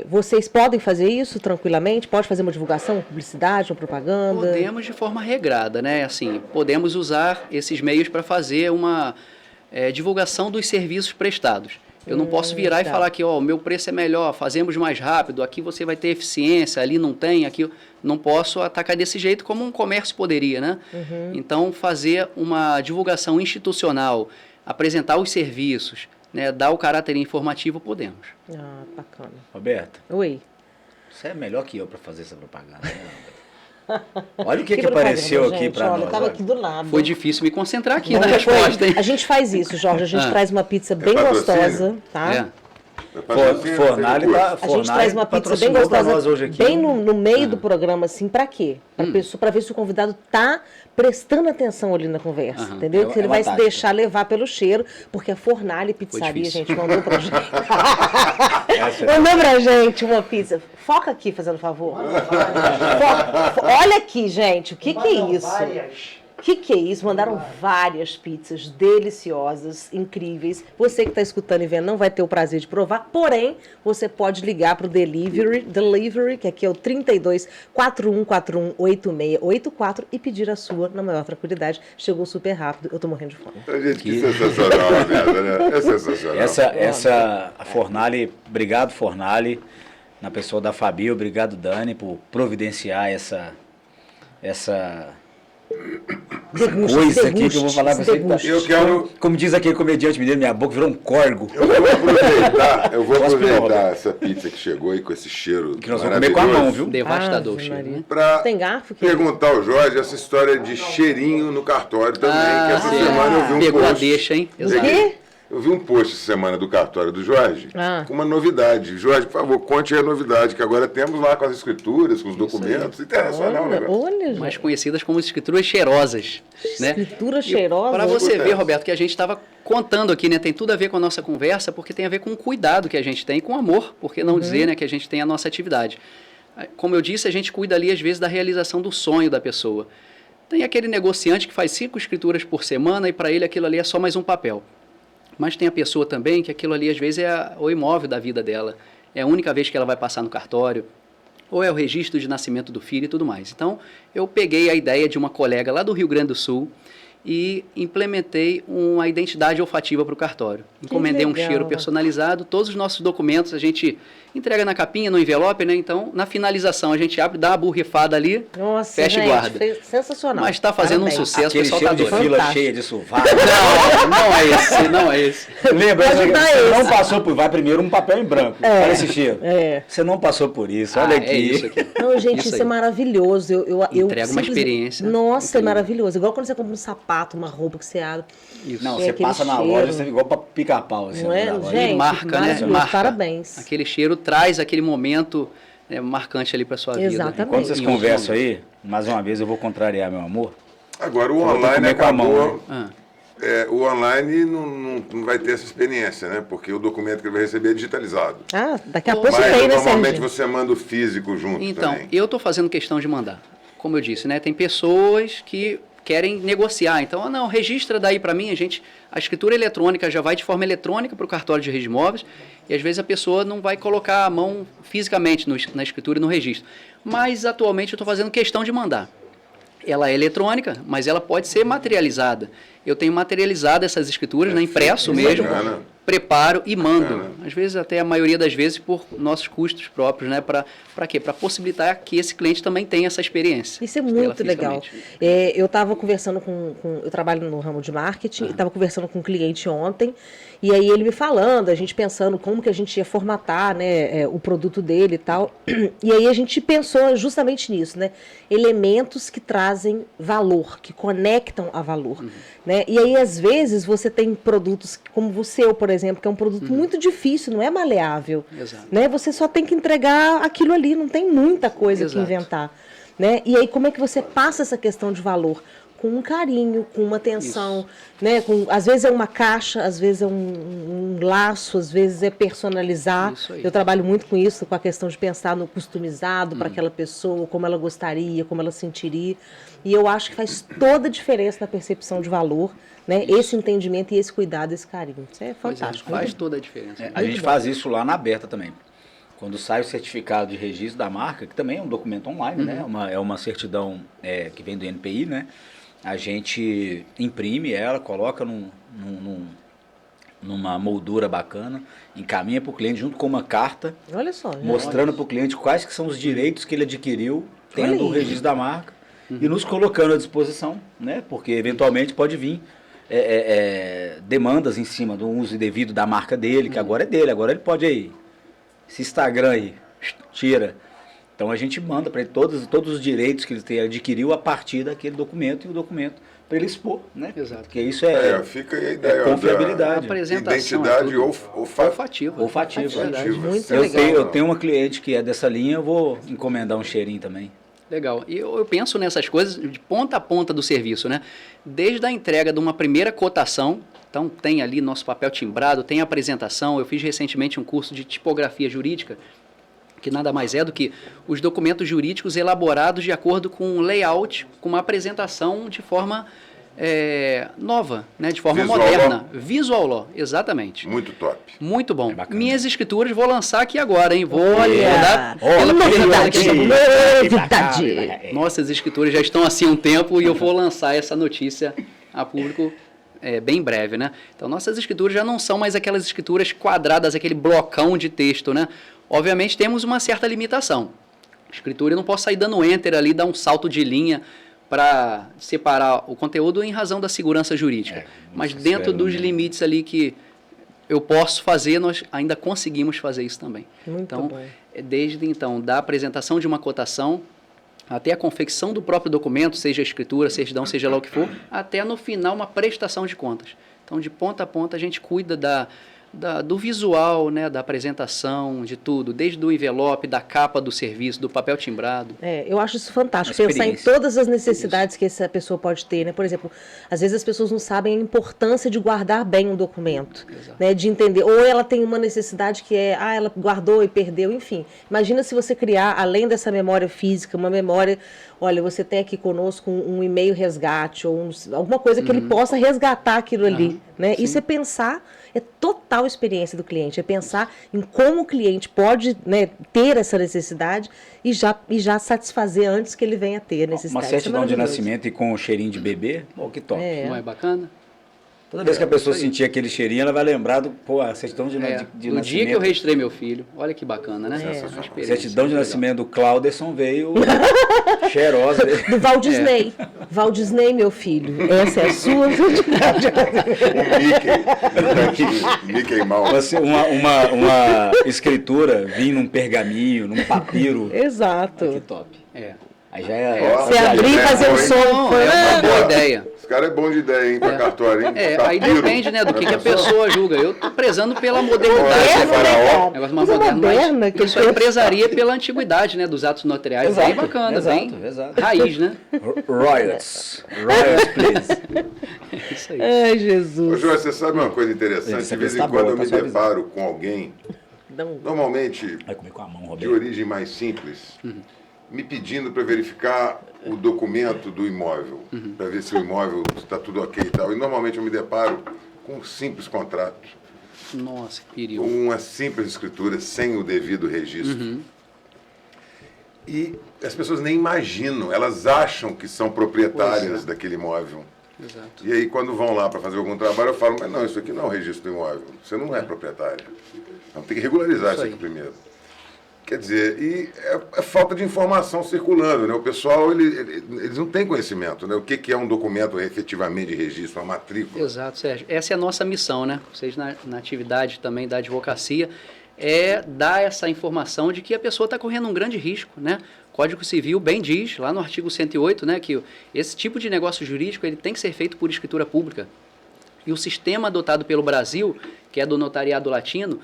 Vocês podem fazer isso tranquilamente? Pode fazer uma divulgação, uma publicidade, uma propaganda? Podemos de forma regrada, né? Assim, podemos usar esses meios para fazer uma divulgação dos serviços prestados. Eu não posso virar e falar que o meu preço é melhor, fazemos mais rápido, aqui você vai ter eficiência, ali não tem, aqui não posso atacar desse jeito como um comércio poderia, né? Então, fazer uma divulgação institucional, apresentar os serviços, né, dar o caráter informativo, podemos. Ah, bacana. Roberta. Oi. Você é melhor que eu para fazer essa propaganda, né? Olha o que apareceu aqui para nós. Eu tava aqui do lado. Foi difícil me concentrar aqui na resposta, hein? A gente faz isso, Jorge. A gente traz uma pizza bem gostosa, tá? Fornalha tá, a gente traz uma pizza bem gostosa, hoje aqui, bem no meio do programa, assim, pra quê? Pra ver se o convidado tá prestando atenção ali na conversa, entendeu? Que ele vai se deixar levar pelo cheiro, porque a Fornalha Pizzaria, gente, mandou pra gente. Mandou pra gente uma pizza. Foca aqui, fazendo favor. Olha aqui, gente, o que é isso? O que é isso? Mandaram várias pizzas deliciosas, incríveis. Você que está escutando e vendo não vai ter o prazer de provar, porém, você pode ligar para o Delivery, que aqui é o 32 4141 8684 e pedir a sua na maior tranquilidade. Chegou super rápido, eu tô morrendo de fome. Gente, que sensacional, né? É sensacional. A Fornalha, obrigado Fornalha, na pessoa da Fabi, obrigado Dani por providenciar essa coisa aqui que eu vou falar pra você. Eu quero... Como diz aquele comediante mineiro, minha boca virou um corgo. Eu vou aproveitar essa pizza que chegou aí com esse cheiro que nós vamos comer com a mão, viu? Devastador cheiro, né? Pra Tem garfo? perguntar ao Jorge essa história de cheirinho no cartório também, que essa semana eu vi um pegou post. A deixa, hein? O quê? Eu vi um post essa semana do cartório do Jorge com uma novidade. Jorge, por favor, conte aí a novidade, que agora temos lá com as escrituras, com os documentos. Internacional, né? Olha, mais conhecidas como escrituras cheirosas. Escrituras cheirosas? Para você ver, Roberto, que a gente estava contando aqui, né, tem tudo a ver com a nossa conversa, porque tem a ver com o cuidado que a gente tem, com amor, por que não dizer, né, que a gente tem a nossa atividade. Como eu disse, a gente cuida ali, às vezes, da realização do sonho da pessoa. Tem aquele negociante que faz 5 escrituras por semana e para ele aquilo ali é só mais um papel. Mas tem a pessoa também que aquilo ali, às vezes, é o imóvel da vida dela. É a única vez que ela vai passar no cartório, ou é o registro de nascimento do filho e tudo mais. Então, eu peguei a ideia de uma colega lá do Rio Grande do Sul e implementei uma identidade olfativa para o cartório. Encomendei um cheiro personalizado, todos os nossos documentos a gente entrega na capinha, no envelope, né? Então, na finalização, a gente abre, dá uma borrifada ali, Nossa, fecha e guarda. Sensacional. Mas está fazendo um sucesso, aquele pessoal cheiro tá de doido. fila cheia de sovaco. Não é esse. Lembra, Pode dar você esse. não passou por... Vai primeiro um papel em branco. Olha esse cheiro. Você não passou por isso, olha aqui. É isso aqui. Não, gente, Isso isso aí. é maravilhoso. Eu Entrega uma simplesmente- experiência Nossa, incrível. é maravilhoso. Igual quando você compra um sapato, uma roupa que você abre. Isso. Não, Tem você aquele passa na cheiro. loja, você é igual pra pica-pau. Assim, Não é? na loja. Gente, E marca, né? maravilhoso. Marca. Parabéns. Aquele cheiro traz aquele momento marcante ali para sua vida. Exatamente. Quando vocês Em outro conversam momento. aí, mais uma vez eu vou contrariar meu amor. Agora, o Eu vou online comer com a mão, acabou... Ah, O online não vai ter essa experiência, né? Porque o documento que ele vai receber é digitalizado. Ah, daqui a pouco Mas tem, né, normalmente Sérgio? você manda o físico junto Então, também. eu estou fazendo questão de mandar. Como eu disse, né? Tem pessoas que querem negociar. Então, não, registra daí para mim, a escritura eletrônica já vai de forma eletrônica para o cartório de registro de imóveis e às vezes a pessoa não vai colocar a mão fisicamente na escritura e no registro. Mas atualmente eu estou fazendo questão de mandar. Ela é eletrônica, mas ela pode ser materializada. Eu tenho materializado essas escrituras, né, impresso mesmo, bacana. preparo e mando. Bacana. Às vezes, até a maioria das vezes, por nossos custos próprios, né? Para quê? Para possibilitar que esse cliente também tenha essa experiência. Isso é Ela muito legal. fisicamente. Eu estava conversando eu trabalho no ramo de marketing, e estava conversando com um cliente ontem, e aí ele me falando, a gente pensando como que a gente ia formatar, né, o produto dele e tal. E aí a gente pensou justamente nisso, né? Elementos que trazem valor, que conectam a valor. Né? E aí, às vezes, você tem produtos como o seu, por exemplo, que é um produto muito difícil, não é maleável. Exato. Né? Você só tem que entregar aquilo ali, não tem muita coisa que Exato. inventar. Né? E aí, como é que você passa essa questão de valor? Com um carinho, com uma atenção, né? Às vezes é uma caixa, às vezes é um laço, às vezes é personalizar. Isso aí. Eu trabalho muito com isso, com a questão de pensar no customizado para aquela pessoa, como ela gostaria, como ela sentiria. E eu acho que faz toda a diferença na percepção de valor, né? Esse entendimento e esse cuidado, esse carinho. Isso é Pois é, fantástico. faz muito toda a diferença. A gente faz isso lá na Aberta também. Quando sai o certificado de registro da marca, que também é um documento online, né? É uma certidão que vem do NPI, né? A gente imprime ela, coloca numa moldura bacana, encaminha para o cliente junto com uma carta, Olha só. né? mostrando para o cliente quais que são os direitos que ele adquiriu Olha tendo o aí. registro da marca e nos colocando à disposição, né? Porque eventualmente pode vir demandas em cima do uso indevido da marca dele, que agora é dele, agora ele pode aí, esse Instagram aí, tira. Então a gente manda para ele todos os direitos que ele adquiriu a partir daquele documento e o documento para ele expor, né? Exato. Porque isso Fica aí a ideia. confiabilidade. Apresentação, Identidade tudo. olfativa. Olfativa. Verdade. Muito Eu legal. tenho uma cliente que é dessa linha, eu vou encomendar um cheirinho também. Legal. E eu penso nessas coisas de ponta a ponta do serviço, né? Desde a entrega de uma primeira cotação, então tem ali nosso papel timbrado, tem a apresentação. Eu fiz recentemente um curso de tipografia jurídica, que nada mais é do que os documentos jurídicos elaborados de acordo com um layout, com uma apresentação de forma nova, né? De forma Visual moderna. law. Visual law, exatamente. Muito top. Muito bom. bacana. Minhas escrituras vou lançar aqui agora, hein? Vou dar Olha, pela primeira vez novidade, aqui. novidade. Nossas escrituras já estão assim há um tempo e eu vou lançar essa notícia a público bem breve, né? Então, nossas escrituras já não são mais aquelas escrituras quadradas, aquele blocão de texto, né? Obviamente, temos uma certa limitação. Escritura, eu não posso sair dando enter ali, dar um salto de linha para separar o conteúdo em razão da segurança jurídica. Mas dentro dos limites ali que eu posso fazer, nós ainda conseguimos fazer isso também. Muito Então, bom. desde então, da apresentação de uma cotação até a confecção do próprio documento, seja escritura, certidão, seja lá o que for, até no final uma prestação de contas. Então, de ponta a ponta, a gente cuida do visual, né, da apresentação, de tudo, desde o envelope, da capa do serviço, do papel timbrado. Eu acho isso fantástico, pensar em todas as necessidades que essa pessoa pode ter, né? Por exemplo, às vezes as pessoas não sabem a importância de guardar bem um documento, né? De entender, ou ela tem uma necessidade que ela guardou e perdeu, enfim. Imagina se você criar, além dessa memória física, uma memória, olha, você tem aqui conosco um e-mail resgate, ou alguma coisa que ele possa resgatar aquilo ali, né? Isso é pensar, é total experiência do cliente, é pensar em como o cliente pode, né, ter essa necessidade e já satisfazer antes que ele venha ter a necessidade. Uma certidão de nascimento e com o cheirinho de bebê, pô, que top. Não é bacana? Toda vez que a pessoa sentir aquele cheirinho, ela vai lembrar a certidão de nascimento. No dia que eu registrei meu filho, olha que bacana, né? A certidão de nascimento do Clauderson veio cheirosa. Do Walt Disney. Walt Disney, meu filho. Essa é a sua certidade. O Mickey Mouse. Uma escritura vir num pergaminho, num papiro. Exato. Que top. Aí já Você abrir e fazer um som. É uma boa ideia. Esse cara é bom de ideia, hein, pra cartório, hein? Aí depende, né, do que a pessoa julga. Eu tô prezando pela modernidade. Negócio mais moderno, mas isso aí prezaria pela antiguidade, né, dos atos notariais. Exato, Bem bacana, exato. Raiz, né? Royals, please. Isso aí. Ai, Jesus. Ô, Jorge, você sabe uma coisa interessante? De vez em quando eu me deparo com alguém, normalmente Vai comer com a mão, de Roberto. origem mais simples, me pedindo para verificar o documento do imóvel, para ver se o imóvel está tudo ok e tal. E normalmente eu me deparo com um simples contrato, Nossa, que perigo. com uma simples escritura, sem o devido registro. E as pessoas nem imaginam, elas acham que são proprietárias daquele imóvel. Exato. E aí quando vão lá para fazer algum trabalho, eu falo, mas não, isso aqui não é o registro do imóvel, você não é proprietária. Então tem que regularizar isso aqui primeiro. Quer dizer, e é falta de informação circulando, né? O pessoal, eles não têm conhecimento, né? O que é um documento efetivamente de registro, uma matrícula. Exato, Sérgio. Essa é a nossa missão, né? Vocês na atividade também da advocacia, é dar essa informação de que a pessoa está correndo um grande risco, né? O Código Civil bem diz, lá no artigo 108, né, que esse tipo de negócio jurídico ele tem que ser feito por escritura pública. E o sistema adotado pelo Brasil, que é do notariado latino,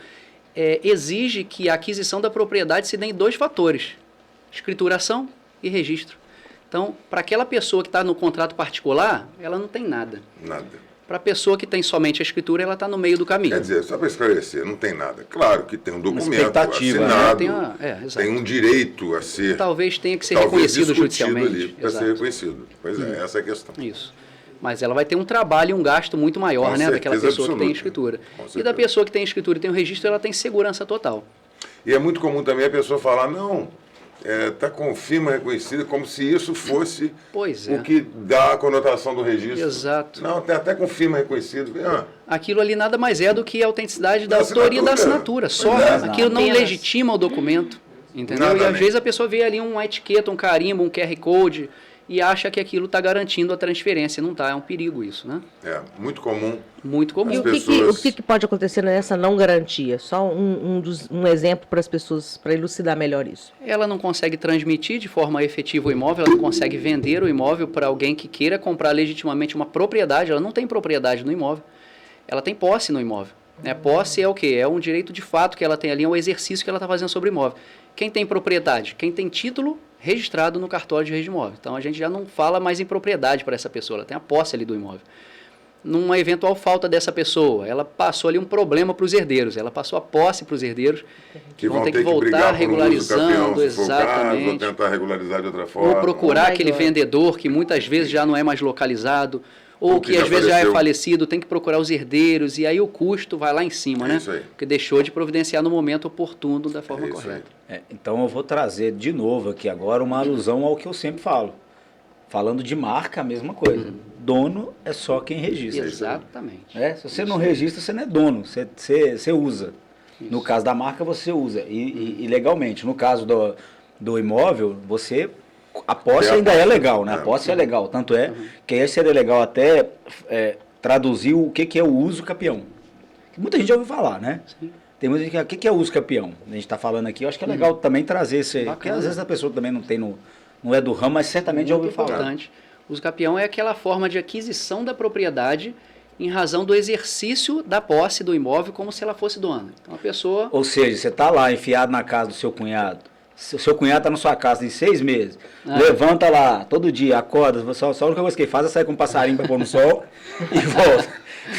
exige que a aquisição da propriedade se dê em 2 fatores, escrituração e registro. Então, para aquela pessoa que está no contrato particular, ela não tem nada. Nada. Para a pessoa que tem somente a escritura, ela está no meio do caminho. Quer dizer, só para esclarecer, não tem nada. Claro que tem um documento expectativa, assinado, exato. tem um direito a ser... Talvez tenha que ser reconhecido judicialmente. Para ser reconhecido. Pois é, essa é a questão. Isso. Mas ela vai ter um trabalho e um gasto muito maior, né, daquela pessoa que tem escritura. E da pessoa que tem escritura e tem o registro, ela tem segurança total. E é muito comum também a pessoa falar, não, está com firma reconhecida, como se isso fosse o que dá a conotação do registro. Exato. Não, tem até com firma reconhecida. Aquilo ali nada mais é do que a autenticidade da autoria da assinatura. Só aquilo não legitima o documento. Entendeu? E às vezes a pessoa vê ali uma etiqueta, um carimbo, um QR Code e acha que aquilo está garantindo a transferência. Não está, é um perigo isso, né? É, muito comum. Muito comum. E o que pode acontecer nessa não garantia? Só um exemplo para as pessoas, para elucidar melhor isso. Ela não consegue transmitir de forma efetiva o imóvel, ela não consegue vender o imóvel para alguém que queira comprar legitimamente uma propriedade. Ela não tem propriedade no imóvel, ela tem posse no imóvel. Posse é o quê? É um direito de fato que ela tem ali, é um exercício que ela está fazendo sobre o imóvel. Quem tem propriedade? Quem tem título registrado no cartório de registro de imóvel. Então a gente já não fala mais em propriedade para essa pessoa, ela tem a posse ali do imóvel. Numa eventual falta dessa pessoa, ela passou ali um problema para os herdeiros, ela passou a posse para os herdeiros, que vão ter que voltar regularizando, exatamente. Vão tentar regularizar de outra forma. Ou procurar aquele vendedor que muitas vezes já não é mais localizado, ou que às vezes já é falecido, tem que procurar os herdeiros, e aí o custo vai lá em cima, né? Isso aí. Porque deixou de providenciar no momento oportuno da forma correta. Então eu vou trazer de novo aqui agora uma alusão ao que eu sempre falo. Falando de marca, a mesma coisa. Dono é só quem registra. Exatamente. Se você não registra, você não é dono, você usa. Isso. No caso da marca, você usa, e legalmente. No caso do imóvel, a posse ainda é legal, né? A posse é legal, tanto é que aí seria legal até traduzir o que é o uso capião. Muita gente já ouviu falar, né? Sim. Tem muita gente que o que é uso capião. A gente está falando aqui, eu acho que é legal também trazer esse... Porque às vezes a pessoa também não é do ramo, mas certamente já ouviu falar. Importante. Uso capião é aquela forma de aquisição da propriedade em razão do exercício da posse do imóvel como se ela fosse dona. Então a pessoa... Ou seja, você está lá enfiado na casa do seu cunhado, seu cunhado está na sua casa em 6 meses, levanta lá todo dia, acorda, só a única coisa que ele faz é sair com um passarinho para pôr no sol e volta.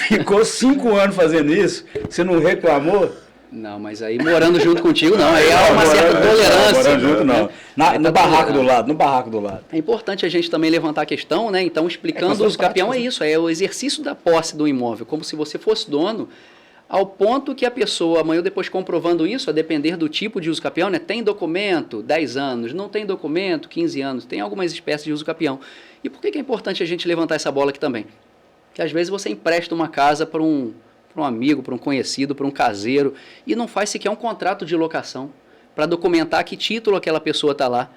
Ficou 5 anos fazendo isso, você não reclamou? Não, mas aí morando junto contigo não, aí há uma certa tolerância. Morando junto não, no barraco do lado, no barraco do lado. É importante a gente também levantar a questão, né? Então explicando o uso capião é isso, é o exercício da posse do imóvel, como se você fosse dono, ao ponto que a pessoa, amanhã ou depois comprovando isso, a depender do tipo de uso capião, né? Tem documento, 10 anos, não tem documento, 15 anos, tem algumas espécies de uso capião. E por que é importante a gente levantar essa bola aqui também? Porque às vezes você empresta uma casa para um amigo, para um conhecido, para um caseiro, e não faz sequer um contrato de locação para documentar que título aquela pessoa está lá.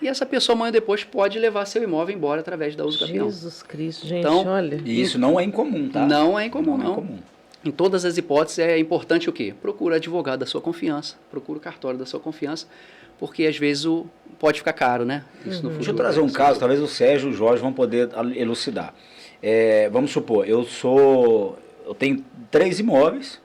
E essa pessoa amanhã ou depois pode levar seu imóvel embora através da uso capião. Jesus Cristo, gente, então, olha. E isso não é incomum, tá? Não é incomum, não. É incomum. Em todas as hipóteses é importante o quê? Procura advogado da sua confiança, procura o cartório da sua confiança, porque às vezes pode ficar caro, né? Isso no futuro. Deixa eu trazer um caso, talvez o Sérgio e o Jorge vão poder elucidar. Vamos supor, eu tenho 3 imóveis,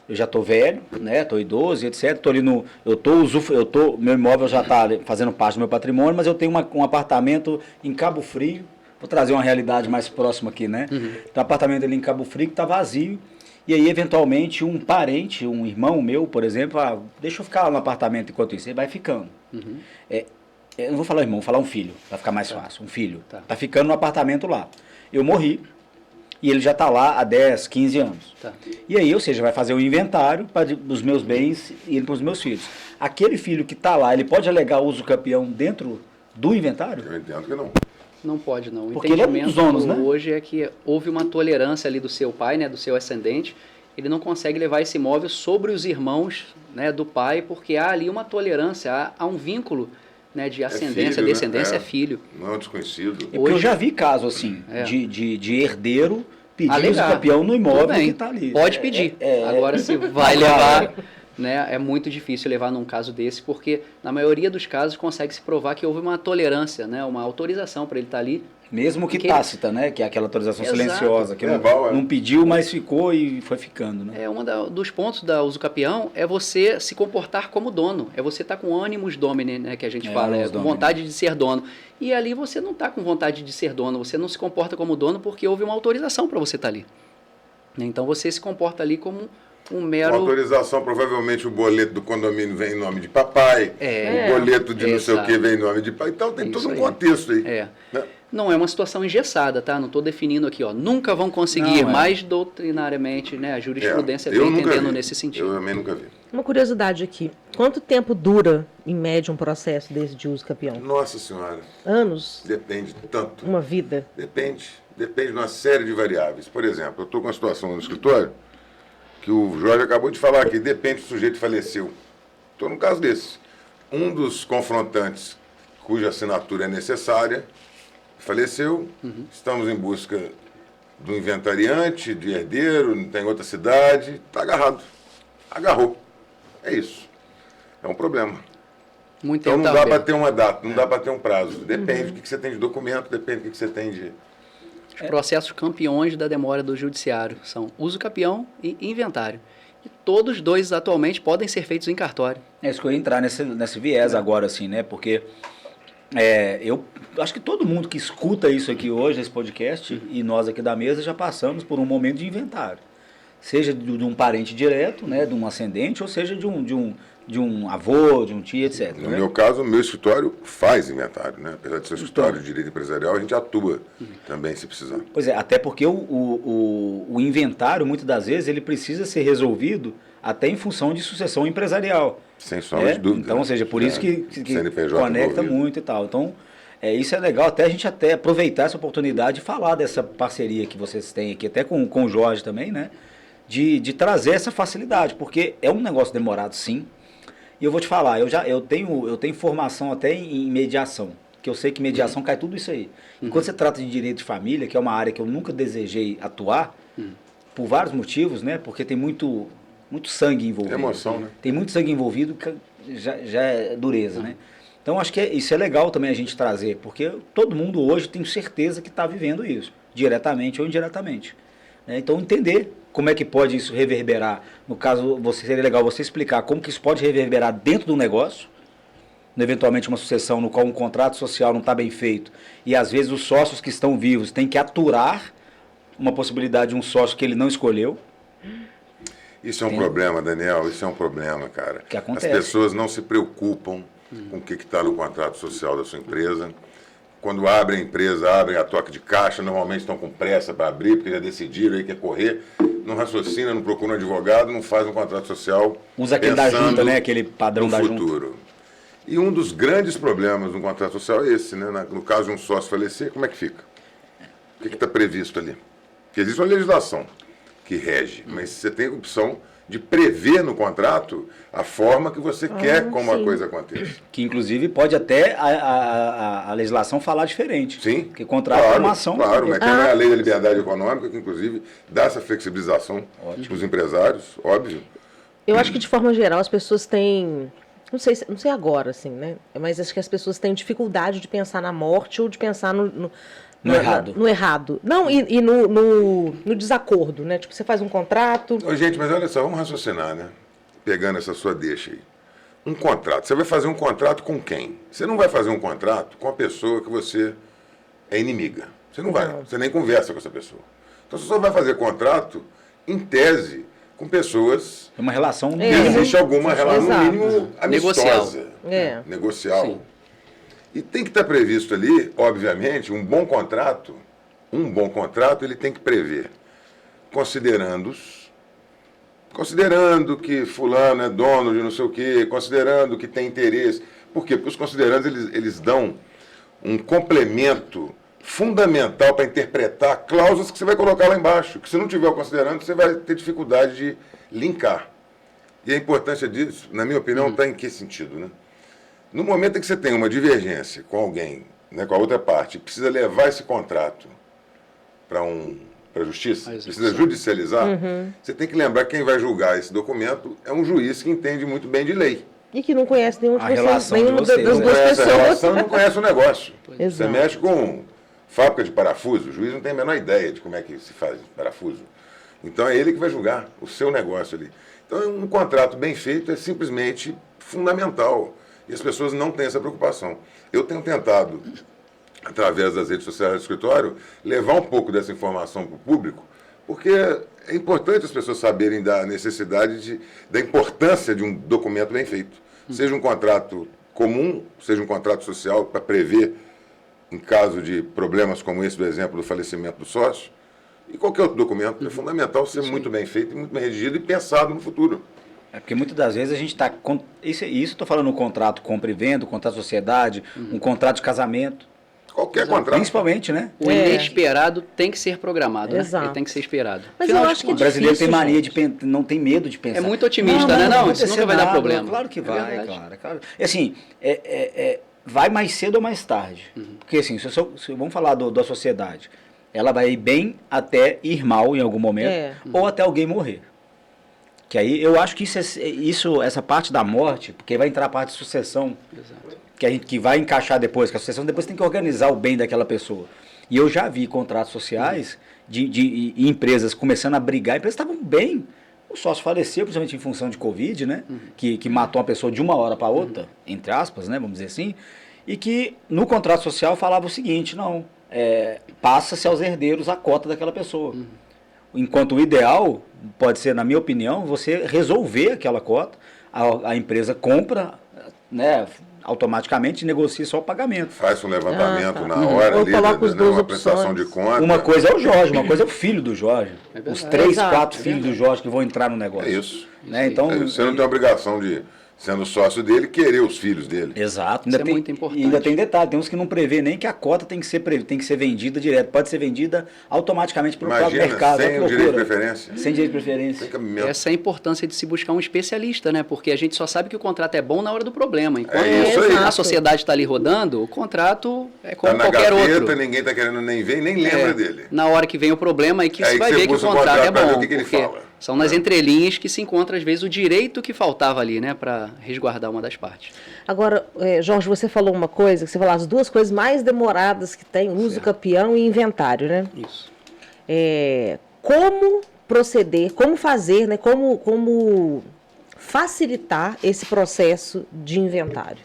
eu já estou velho, né? Estou idoso, etc. Tô ali meu imóvel já está fazendo parte do meu patrimônio, mas eu tenho um apartamento em Cabo Frio. Vou trazer uma realidade mais próxima aqui, né? Tem um apartamento ali em Cabo Frio que está vazio. E aí, eventualmente, um parente, um irmão meu, por exemplo, deixa eu ficar lá no apartamento enquanto isso. Ele vai ficando. Eu não vou falar irmão, vou falar um filho, para ficar mais fácil. Um filho. Tá ficando no apartamento lá. Eu morri. E ele já está lá há 10, 15 anos. Tá. E aí, ou seja, vai fazer o inventário dos meus bens e para os meus filhos. Aquele filho que está lá, ele pode alegar uso capião dentro do inventário? Eu entendo que não. Não pode, não. O porque ele é um dos donos, né? Hoje é que houve uma tolerância ali do seu pai, né, do seu ascendente. Ele não consegue levar esse imóvel sobre os irmãos, né, do pai, porque há ali uma tolerância, há um vínculo, né, de ascendência, filho, descendência, né? é filho. Não é um desconhecido. Porque eu já vi caso assim, de herdeiro pedir uso capião no imóvel que está ali. Pode pedir. Agora, se vai levar, né, é muito difícil levar num caso desse, porque na maioria dos casos consegue se provar que houve uma tolerância, né, uma autorização para ele estar ali. Mesmo que tácita, né? Que é aquela autorização silenciosa, que não pediu, mas ficou e foi ficando, né? Um dos pontos da uso capião é você se comportar como dono. É você estar com ânimos domini, né? Que a gente fala, com vontade de ser dono. E ali você não está com vontade de ser dono, você não se comporta como dono porque houve uma autorização para você estar ali. Então você se comporta ali como um mero... Com autorização, provavelmente o boleto do condomínio vem em nome de papai, o boleto de não sei o que vem em nome de pai. Então tem todo um contexto aí. Né? Não é uma situação engessada, tá? Não estou definindo aqui, ó. Nunca vão conseguir, mas doutrinariamente, né? A jurisprudência vem entendendo nesse sentido. Eu também nunca vi. Uma curiosidade aqui. Quanto tempo dura, em média, um processo desse de uso capião? Nossa Senhora. Anos? Depende tanto. Uma vida? Depende de uma série de variáveis. Por exemplo, eu estou com uma situação no escritório que o Jorge acabou de falar aqui, depende do sujeito faleceu. Estou num caso desse. Um dos confrontantes, cuja assinatura é necessária, faleceu, estamos em busca do inventariante, de herdeiro, não tem outra cidade, está agarrado. Agarrou. É isso. É um problema. Então não dá para ter uma data, não dá para ter um prazo. Depende do que você tem de documento, depende do que você tem de... Os processos campeões da demora do judiciário são uso capião e inventário. E todos dois atualmente podem ser feitos em cartório. É isso que eu ia entrar nesse viés agora, assim, né? Porque eu acho que todo mundo que escuta isso aqui hoje, esse podcast, e nós aqui da mesa já passamos por um momento de inventário. Seja de um parente direto, né? De um ascendente, ou seja de um avô, de um tio, etc. No meu caso, o meu escritório faz inventário, né? Apesar de ser escritório de direito empresarial, a gente atua também, se precisar. Pois é, até porque o inventário, muitas das vezes, ele precisa ser resolvido até em função de sucessão empresarial. Sem sombra de dúvida. Então, ou seja, por isso que conecta muito e tal. Então, isso é legal, até a gente aproveitar essa oportunidade de falar dessa parceria que vocês têm aqui, até com o Jorge também, né? De trazer essa facilidade, porque é um negócio demorado, sim. E eu vou te falar, eu tenho formação até em mediação, que eu sei que mediação cai tudo isso aí. E quando você trata de direito de família, que é uma área que eu nunca desejei atuar, por vários motivos, né? Porque tem muito sangue envolvido. Emoção, né? Tem muito sangue envolvido, que já é dureza, né? Então, acho que isso é legal também a gente trazer, porque todo mundo hoje tem certeza que está vivendo isso, diretamente ou indiretamente. né? Então, entender como é que pode isso reverberar. No caso, seria legal você explicar como que isso pode reverberar dentro do negócio, eventualmente uma sucessão no qual um contrato social não está bem feito, e às vezes os sócios que estão vivos têm que aturar uma possibilidade de um sócio que ele não escolheu. Isso é um problema, Daniel, isso é um problema, cara. Que acontece. As pessoas não se preocupam com o que está no contrato social da sua empresa. Quando abrem a empresa, abrem a toque de caixa, normalmente estão com pressa para abrir, porque já decidiram, aí quer correr, não raciocina, não procura um advogado, não faz um contrato social. Usa aquele da junta, né? Aquele padrão da junta. Futuro. E um dos grandes problemas no contrato social é esse, né? No caso de um sócio falecer, como é que fica? O que está previsto ali? Porque existe uma legislação que rege, mas você tem a opção de prever no contrato a forma que você quer como a coisa aconteça. Que, inclusive, pode até a legislação falar diferente. Sim. Porque contrato é uma ação. Claro, mas tem a lei da liberdade econômica, que, inclusive, dá essa flexibilização para os empresários, óbvio. Eu acho que, de forma geral, as pessoas têm... Não sei agora, assim, né? Mas acho que as pessoas têm dificuldade de pensar na morte ou de pensar no errado. No errado. Não, e no desacordo, né? Tipo, você faz um contrato... Ô, gente, mas olha só, vamos raciocinar, né? Pegando essa sua deixa aí. Um contrato. Você vai fazer um contrato com quem? Você não vai fazer um contrato com a pessoa que você é inimiga. Você não vai. Você nem conversa com essa pessoa. Então, você só vai fazer contrato, em tese, com pessoas... É uma relação... que existe alguma relação, no mínimo, amistosa. Negocial. Sim. E tem que estar previsto ali, obviamente, um bom contrato, ele tem que prever, considerando que fulano é dono de não sei o quê, considerando que tem interesse. Por quê? Porque os considerandos, eles dão um complemento fundamental para interpretar cláusulas que você vai colocar lá embaixo, que se não tiver o considerando, você vai ter dificuldade de linkar. E a importância disso, na minha opinião, está em que sentido, né? No momento em que você tem uma divergência com alguém, né, com a outra parte, precisa levar esse contrato para a justiça, precisa judicializar, você tem que lembrar que quem vai julgar esse documento é um juiz que entende muito bem de lei. E que não conhece nenhuma das duas pessoas. A relação não conhece o negócio. Exato. Você mexe com fábrica de parafuso, o juiz não tem a menor ideia de como é que se faz parafuso. Então é ele que vai julgar o seu negócio ali. Então um contrato bem feito é simplesmente fundamental. E as pessoas não têm essa preocupação. Eu tenho tentado, através das redes sociais do escritório, levar um pouco dessa informação para o público, porque é importante as pessoas saberem da necessidade, da importância de um documento bem feito. Seja um contrato comum, seja um contrato social para prever, em caso de problemas como esse do exemplo do falecimento do sócio, e qualquer outro documento. É fundamental ser muito bem feito, muito bem redigido e pensado no futuro. É porque muitas das vezes a gente está... Isso estou falando no contrato compra e venda, contrato de sociedade, um contrato de casamento. Qualquer contrato. Principalmente, né? O inesperado tem que ser programado, né? Exato. Ele tem que ser esperado. Mas eu acho que o brasileiro tem mania gente. não tem medo de pensar. É muito otimista, né? Não, isso nunca vai dar problema. Claro que vai, É claro. E assim, vai mais cedo ou mais tarde. Porque assim, se vamos falar da sociedade, ela vai ir bem até ir mal em algum momento, ou até alguém morrer. Que aí eu acho que essa parte da morte, porque vai entrar a parte de sucessão, que vai encaixar depois, que a sucessão depois tem que organizar o bem daquela pessoa. E eu já vi contratos sociais de empresas começando a brigar, empresas estavam bem, o sócio faleceu, principalmente em função de Covid, né? Que matou uma pessoa de uma hora para outra, entre aspas, né? Vamos dizer assim, e que no contrato social falava o seguinte, não, passa-se aos herdeiros a cota daquela pessoa. Enquanto o ideal pode ser, na minha opinião, você resolver aquela cota, a empresa compra, né, automaticamente negocia só o pagamento. Faz um levantamento na hora, ali, uma prestação de conta. Uma coisa é o Jorge, uma coisa é o filho do Jorge. Os 3, 4 filhos do Jorge que vão entrar no negócio. É isso. Né? Então, você não tem a obrigação de, sendo sócio dele, querer os filhos dele. Exato. Isso é muito importante. E ainda tem detalhe, tem uns que não prevê nem que a cota tem que ser vendida direto. Pode ser vendida automaticamente pelo próprio mercado. Sem o direito de preferência. Sem direito de preferência. Essa é a importância de se buscar um especialista, né? Porque a gente só sabe que o contrato é bom na hora do problema. Enquanto a sociedade está ali rodando, o contrato é como qualquer outro. Ninguém está querendo nem ver, nem lembra dele. Na hora que vem o problema é que você vai ver que o contrato é bom. Porque são nas entrelinhas que se encontra, às vezes, o direito que faltava ali, né? Para resguardar uma das partes. Agora, Jorge, você falou uma coisa, que você falou as duas coisas mais demoradas que tem, uso capião e inventário, né? Isso. como proceder, como fazer, né? Como facilitar esse processo de inventário?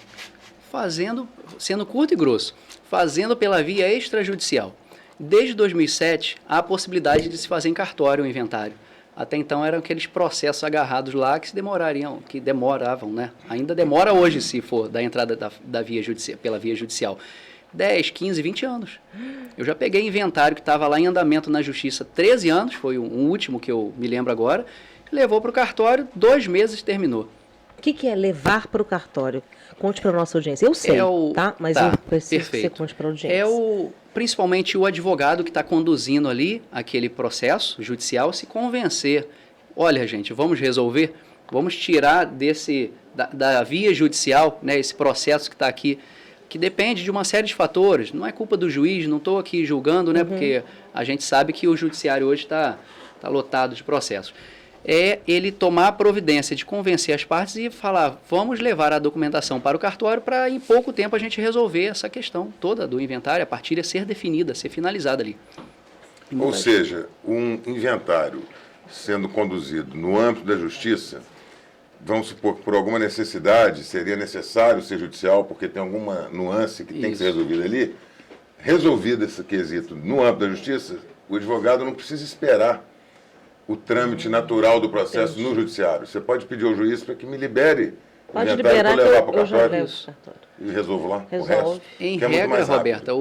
Sendo curto e grosso, fazendo pela via extrajudicial. Desde 2007, há a possibilidade de se fazer em cartório o inventário. Até então eram aqueles processos agarrados lá que demoravam, né? Ainda demora hoje, se for da entrada pela via judicial. 10, 15, 20 anos. Eu já peguei inventário que estava lá em andamento na justiça 13 anos, foi o último que eu me lembro agora, levou para o cartório, 2 meses terminou. O que é levar para o cartório? Conte para a nossa audiência. Eu sei, tá? Mas eu preciso que você conte para a audiência. Principalmente o advogado que está conduzindo ali aquele processo judicial se convencer. Olha, gente, vamos resolver, vamos tirar da via judicial, né, esse processo que está aqui, que depende de uma série de fatores. Não é culpa do juiz, não estou aqui julgando, né, porque a gente sabe que o judiciário hoje está lotado de processos. É ele tomar a providência de convencer as partes e falar, vamos levar a documentação para o cartório para em pouco tempo a gente resolver essa questão toda do inventário, a partilha ser definida, ser finalizada ali. Ou seja, um inventário sendo conduzido no âmbito da justiça, vamos supor que por alguma necessidade seria necessário ser judicial, porque tem alguma nuance que tem que ser resolvida ali, resolvido esse quesito no âmbito da justiça, o advogado não precisa esperar o trâmite natural do processo no judiciário. Você pode pedir ao juiz para que me libere o inventário para levar para o cartório e resolvo lá o resto. Em regra, Roberta,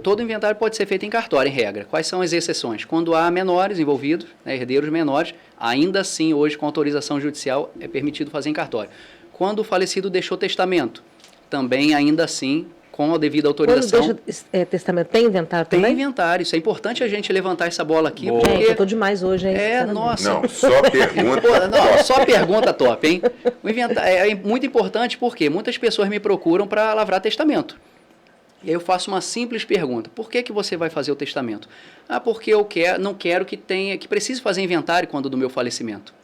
todo inventário pode ser feito em cartório, em regra. Quais são as exceções? Quando há menores envolvidos, né, herdeiros menores, ainda assim, hoje, com autorização judicial, é permitido fazer em cartório. Quando o falecido deixou testamento, também, ainda assim, com a devida autorização. Quando deixa testamento, tem inventário também? Tem inventário. Isso é importante a gente levantar essa bola aqui. Porque... Gente, eu tô demais hoje, hein? Nossa. Não, só pergunta. Só pergunta top, hein? O inventário é muito importante porque muitas pessoas me procuram para lavrar testamento. E aí eu faço uma simples pergunta. Por que você vai fazer o testamento? Porque eu não quero que precise fazer inventário quando do meu falecimento.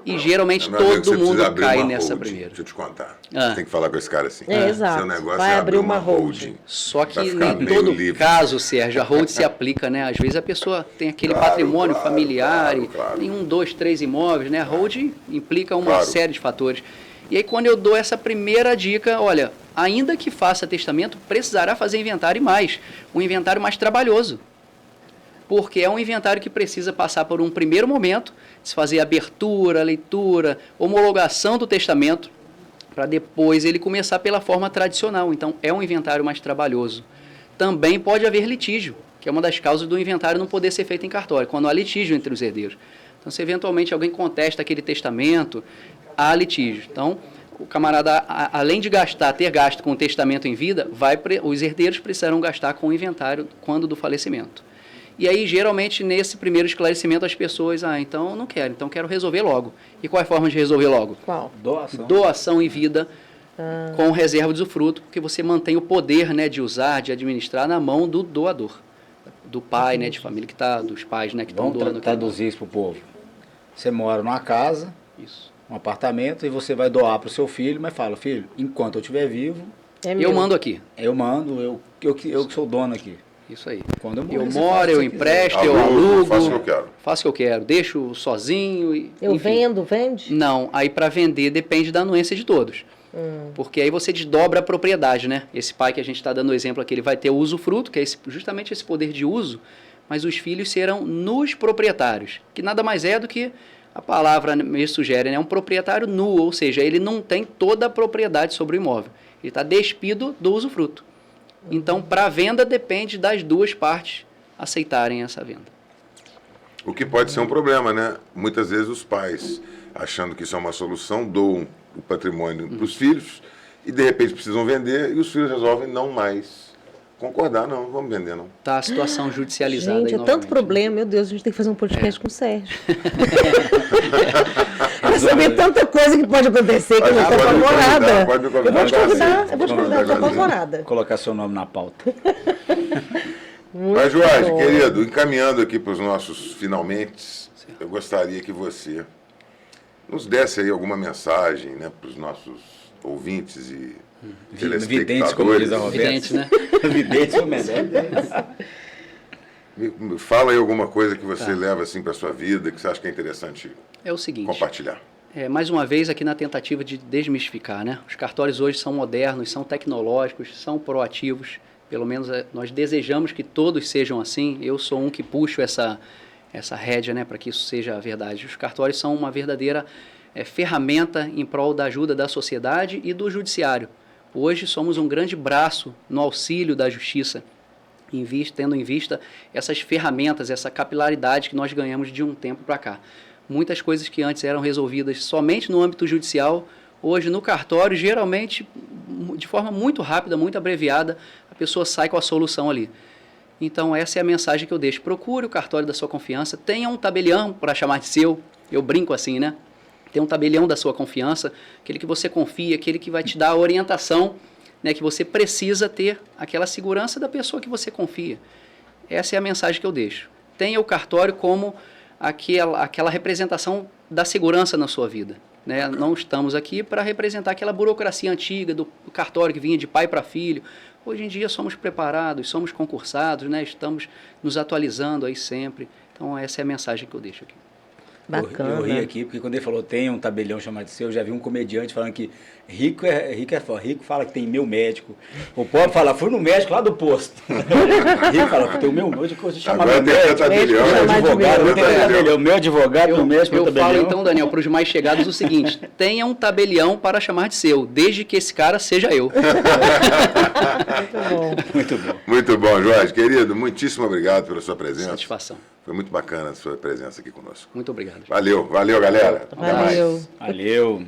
E geralmente todo mundo cai nessa primeira. Deixa eu te contar. Você tem que falar com esse cara assim. Exato. Seu negócio vai é abrir uma holding. Só que em todo caso, Sérgio, a holding se aplica, né? Às vezes a pessoa tem aquele patrimônio familiar, tem 1, 2, 3 imóveis, né? A holding implica uma série de fatores. E aí quando eu dou essa primeira dica, olha, ainda que faça testamento, precisará fazer inventário e mais. Um inventário mais trabalhoso. Porque é um inventário que precisa passar por um primeiro momento, se fazer abertura, leitura, homologação do testamento, para depois ele começar pela forma tradicional. Então, é um inventário mais trabalhoso. Também pode haver litígio, que é uma das causas do inventário não poder ser feito em cartório, quando há litígio entre os herdeiros. Então, se eventualmente alguém contesta aquele testamento, há litígio. Então, o camarada, além de ter gasto com o testamento em vida, os herdeiros precisarão gastar com o inventário quando do falecimento. E aí, geralmente, nesse primeiro esclarecimento, as pessoas, então não quero, então quero resolver logo. E qual é a forma de resolver logo? Qual? Doação em vida com reserva de usufruto, porque você mantém o poder, né, de usar, de administrar na mão do doador. Do pai, né, de família que está, dos pais, né, que estão doando. Vamos traduzir isso para o povo. Você mora numa casa, um apartamento, e você vai doar para o seu filho, mas fala, filho, enquanto eu estiver vivo... eu mando aqui. Eu mando, eu que sou dono aqui. Isso aí. Quando eu moro, eu empresto, eu alugo. Faço o que eu quero. Faço o que eu quero. Deixo sozinho. Eu vendo, vende? Não, aí para vender depende da anuência de todos. Porque aí você desdobra a propriedade, né? Esse pai que a gente está dando o exemplo aqui, ele vai ter o usufruto, que é justamente esse poder de uso, mas os filhos serão nos proprietários, que nada mais é do que a palavra me sugere, né? Um proprietário nu, ou seja, ele não tem toda a propriedade sobre o imóvel. Ele está despido do usufruto. Então, para a venda, depende das duas partes aceitarem essa venda. O que pode ser um problema, né? Muitas vezes os pais, achando que isso é uma solução, doam o patrimônio para os filhos e, de repente, precisam vender e os filhos resolvem não mais concordar, não vamos vender, não. Tá a situação judicializada. Gente, é tanto problema, meu Deus, a gente tem que fazer um podcast com o Sérgio. Pra saber tanta coisa que pode acontecer que eu estou apavorada. Eu vou te convidar, estou apavorada. Colocar seu nome na pauta. Mas, Jorge, querido, encaminhando aqui para os nossos finalmente, eu gostaria que você nos desse aí alguma mensagem, né, para os nossos ouvintes e videntes, como diz a Roberta. Videntes, né? Videntes, o melhor. Me fala aí alguma coisa que você leva assim para sua vida, que você acha que é interessante É o seguinte. compartilhar. Mais uma vez aqui na tentativa de desmistificar, né? Os cartórios hoje são modernos, são tecnológicos, são proativos. Pelo menos nós desejamos que todos sejam assim. Eu sou um que puxo essa rédea, né, para que isso seja verdade. Os cartórios são uma verdadeira ferramenta em prol da ajuda da sociedade e do judiciário. Hoje somos um grande braço no auxílio da justiça, tendo em vista essas ferramentas, essa capilaridade que nós ganhamos de um tempo para cá. Muitas coisas que antes eram resolvidas somente no âmbito judicial, hoje no cartório, geralmente, de forma muito rápida, muito abreviada, a pessoa sai com a solução ali. Então, essa é a mensagem que eu deixo. Procure o cartório da sua confiança, tenha um tabelião para chamar de seu, eu brinco assim, né? Tem um tabelião da sua confiança, aquele que você confia, aquele que vai te dar a orientação, né, que você precisa ter aquela segurança da pessoa que você confia. Essa é a mensagem que eu deixo. Tenha o cartório como aquela representação da segurança na sua vida. Né? Não estamos aqui para representar aquela burocracia antiga do cartório que vinha de pai para filho. Hoje em dia somos preparados, somos concursados, né? Estamos nos atualizando aí sempre. Então essa é a mensagem que eu deixo aqui. Bacana. Eu ri aqui, porque quando ele falou tem um tabelião chamado de seu, eu já vi um comediante falando que rico fala que tem meu médico. O pobre fala, fui no médico lá do posto. Rico fala, tem o meu médico, você chama meu médico, meu advogado, meu médico, eu falo então, Daniel, para os mais chegados o seguinte, tenha um tabelião para chamar de seu, desde que esse cara seja eu. Muito bom. Muito bom. Muito bom, Jorge. Querido, muitíssimo obrigado pela sua presença. Satisfação. Foi muito bacana a sua presença aqui conosco. Muito obrigado. Valeu, galera. Valeu. Valeu.